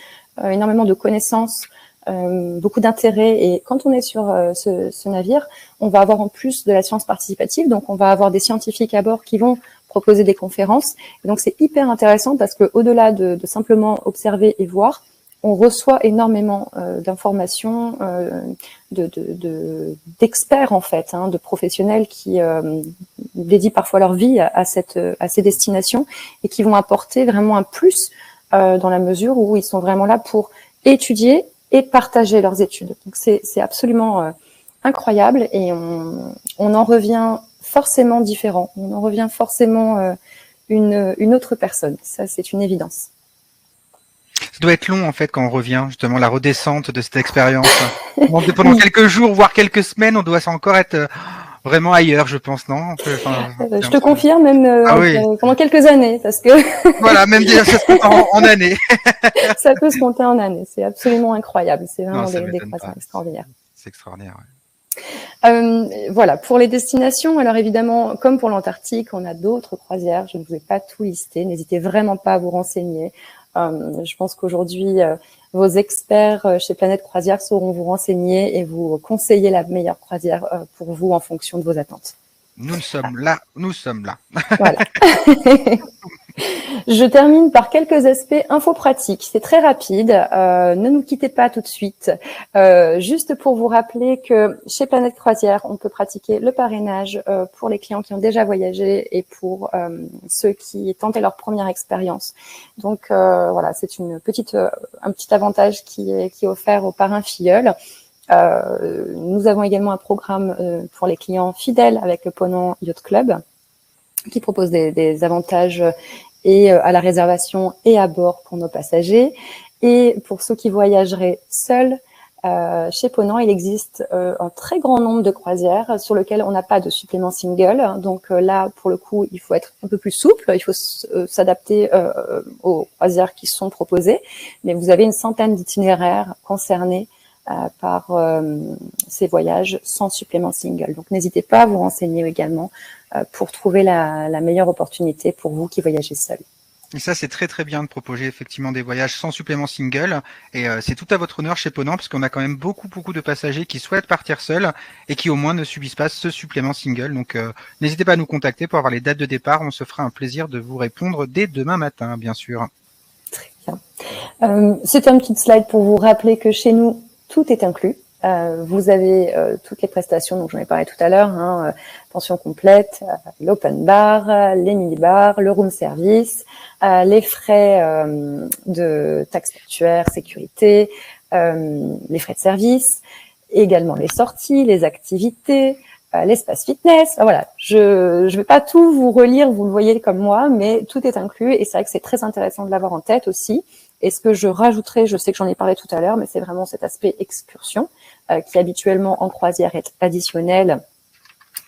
énormément de connaissances, beaucoup d'intérêt. Et quand on est sur ce navire, on va avoir en plus de la science participative, donc on va avoir des scientifiques à bord qui vont proposer des conférences. Et donc c'est hyper intéressant parce que au-delà de simplement observer et voir, on reçoit énormément d'informations, d'experts en fait, de professionnels qui dédient parfois leur vie à ces destinations et qui vont apporter vraiment un plus dans la mesure où ils sont vraiment là pour étudier et partager leurs études. Donc c'est absolument incroyable et on en revient forcément différent. On en revient forcément une autre personne. Ça, c'est une évidence. Ça doit être long en fait quand on revient, justement, la redescente de cette expérience. Pendant quelques jours, voire quelques semaines, on doit encore être vraiment ailleurs, je pense, non? Je te confirme, même pendant quelques années, parce que voilà, même déjà ça se compte en années. Ça peut se compter en années. C'est absolument incroyable. C'est vraiment des croisières extraordinaires. C'est extraordinaire. Ouais. Voilà, pour les destinations, alors évidemment, comme pour l'Antarctique, on a d'autres croisières. Je ne vous ai pas tout listé. N'hésitez vraiment pas à vous renseigner. Je pense qu'aujourd'hui, vos experts chez Planète Croisière sauront vous renseigner et vous conseiller la meilleure croisière pour vous en fonction de vos attentes. Nous sommes là. Voilà. Je termine par quelques aspects infos pratiques. C'est très rapide. Ne nous quittez pas tout de suite. Juste pour vous rappeler que chez Planète Croisière, on peut pratiquer le parrainage pour les clients qui ont déjà voyagé et pour ceux qui tentaient leur première expérience. Donc voilà, c'est un petit avantage qui est offert aux parrains filleuls. Nous avons également un programme pour les clients fidèles avec le Ponant Yacht Club qui propose des avantages et à la réservation et à bord pour nos passagers. Et pour ceux qui voyageraient seuls, chez Ponant, il existe un très grand nombre de croisières sur lesquelles on n'a pas de supplément single. Donc là, pour le coup, il faut être un peu plus souple, il faut s'adapter aux croisières qui sont proposées. Mais vous avez une centaine d'itinéraires concernés par ces voyages sans supplément single. Donc n'hésitez pas à vous renseigner également pour trouver la meilleure opportunité pour vous qui voyagez seul. Et ça, c'est très très bien de proposer effectivement des voyages sans supplément single. Et c'est tout à votre honneur chez Ponant, parce qu'on a quand même beaucoup de passagers qui souhaitent partir seuls et qui au moins ne subissent pas ce supplément single. Donc n'hésitez pas à nous contacter pour avoir les dates de départ. On se fera un plaisir de vous répondre dès demain matin, bien sûr. Très bien. C'est un petit slide pour vous rappeler que chez nous, tout est inclus. Vous avez toutes les prestations dont j'en ai parlé tout à l'heure, pension complète, l'open bar, les mini-bars, le room service, les frais de taxes portuaires, sécurité, les frais de service, également les sorties, les activités, l'espace fitness. Voilà, je vais pas tout vous relire, vous le voyez comme moi, mais tout est inclus et c'est vrai que c'est très intéressant de l'avoir en tête aussi. Et ce que je rajouterais, je sais que j'en ai parlé tout à l'heure, mais c'est vraiment cet aspect excursion qui habituellement en croisière est additionnel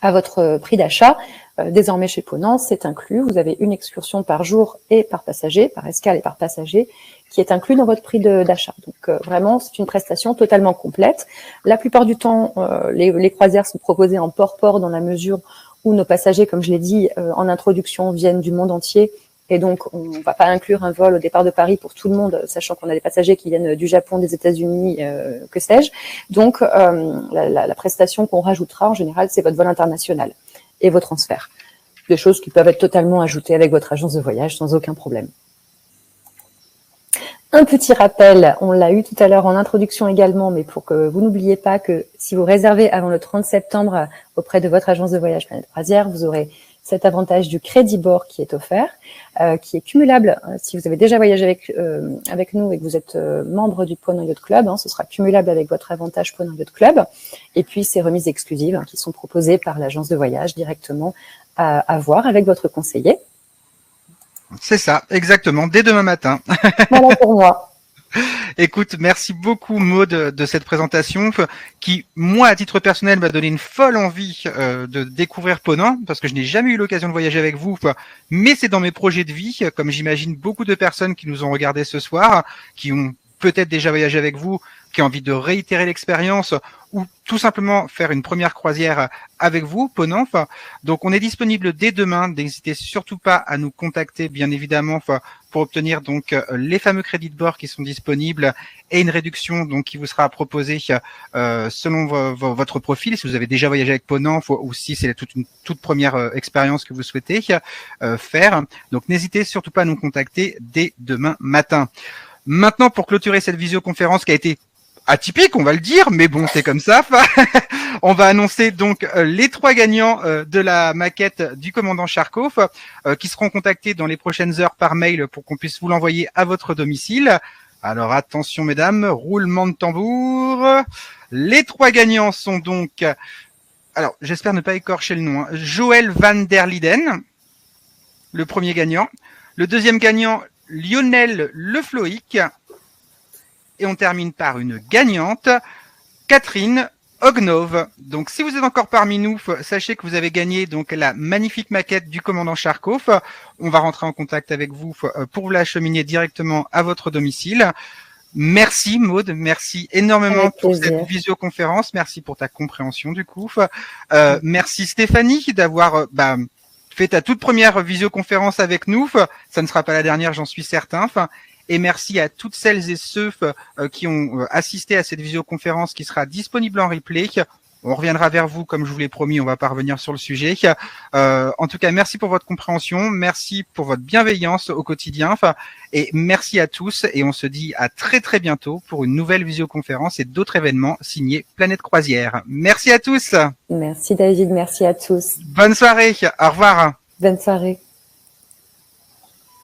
à votre prix d'achat. Désormais chez Ponant, c'est inclus. Vous avez une excursion par jour et par passager, par escale et par passager, qui est inclus dans votre prix d'achat. Donc vraiment, c'est une prestation totalement complète. La plupart du temps, les croisières sont proposées en port-port dans la mesure où nos passagers, comme je l'ai dit en introduction, viennent du monde entier. Et donc, on ne va pas inclure un vol au départ de Paris pour tout le monde, sachant qu'on a des passagers qui viennent du Japon, des États-Unis, que sais-je. Donc, la prestation qu'on rajoutera, en général, c'est votre vol international et vos transferts. Des choses qui peuvent être totalement ajoutées avec votre agence de voyage sans aucun problème. Un petit rappel, on l'a eu tout à l'heure en introduction également, mais pour que vous n'oubliez pas que si vous réservez avant le 30 septembre auprès de votre agence de voyage Planète Croisière, vous aurez cet avantage du crédit bord qui est offert, qui est cumulable. Si vous avez déjà voyagé avec nous et que vous êtes membre du Ponant Yacht Club, ce sera cumulable avec votre avantage Ponant Yacht Club. Et puis ces remises exclusives qui sont proposées par l'agence de voyage directement à voir avec votre conseiller. C'est ça, exactement, dès demain matin. Voilà pour moi. Écoute, merci beaucoup Maud de cette présentation qui, moi, à titre personnel, m'a donné une folle envie de découvrir Ponant parce que je n'ai jamais eu l'occasion de voyager avec vous, mais c'est dans mes projets de vie, comme j'imagine beaucoup de personnes qui nous ont regardé ce soir, qui ont peut-être déjà voyagé avec vous, qui ont envie de réitérer l'expérience ou tout simplement faire une première croisière avec vous, Ponant. Donc, on est disponible dès demain. N'hésitez surtout pas à nous contacter, bien évidemment, pour obtenir donc les fameux crédits de bord qui sont disponibles et une réduction donc qui vous sera proposée selon votre profil. Si vous avez déjà voyagé avec Ponant ou si c'est une toute première expérience que vous souhaitez faire. Donc, n'hésitez surtout pas à nous contacter dès demain matin. Maintenant, pour clôturer cette visioconférence qui a été atypique, on va le dire, mais bon, c'est comme ça. On va annoncer donc les 3 gagnants de la maquette du commandant Charkov qui seront contactés dans les prochaines heures par mail pour qu'on puisse vous l'envoyer à votre domicile. Alors attention mesdames, roulement de tambour. Les 3 gagnants sont donc, alors j'espère ne pas écorcher le nom, Joël van der Lieden, le premier gagnant. Le deuxième gagnant, Lionel Lefloïc. Et on termine par une gagnante, Catherine Ognov. Donc, si vous êtes encore parmi nous, sachez que vous avez gagné donc la magnifique maquette du commandant Charkov. On va rentrer en contact avec vous pour vous l'acheminer directement à votre domicile. Merci Maud, merci énormément pour cette visioconférence. Merci pour ta compréhension du coup. Merci Stéphanie d'avoir fait ta toute première visioconférence avec nous. Ça ne sera pas la dernière, j'en suis certain. Et merci à toutes celles et ceux qui ont assisté à cette visioconférence qui sera disponible en replay. On reviendra vers vous, comme je vous l'ai promis, on va pas revenir sur le sujet. En tout cas, merci pour votre compréhension, merci pour votre bienveillance au quotidien, et merci à tous. Et on se dit à très très bientôt pour une nouvelle visioconférence et d'autres événements signés Planète Croisière. Merci à tous. Merci David, merci à tous. Bonne soirée, au revoir. Bonne soirée.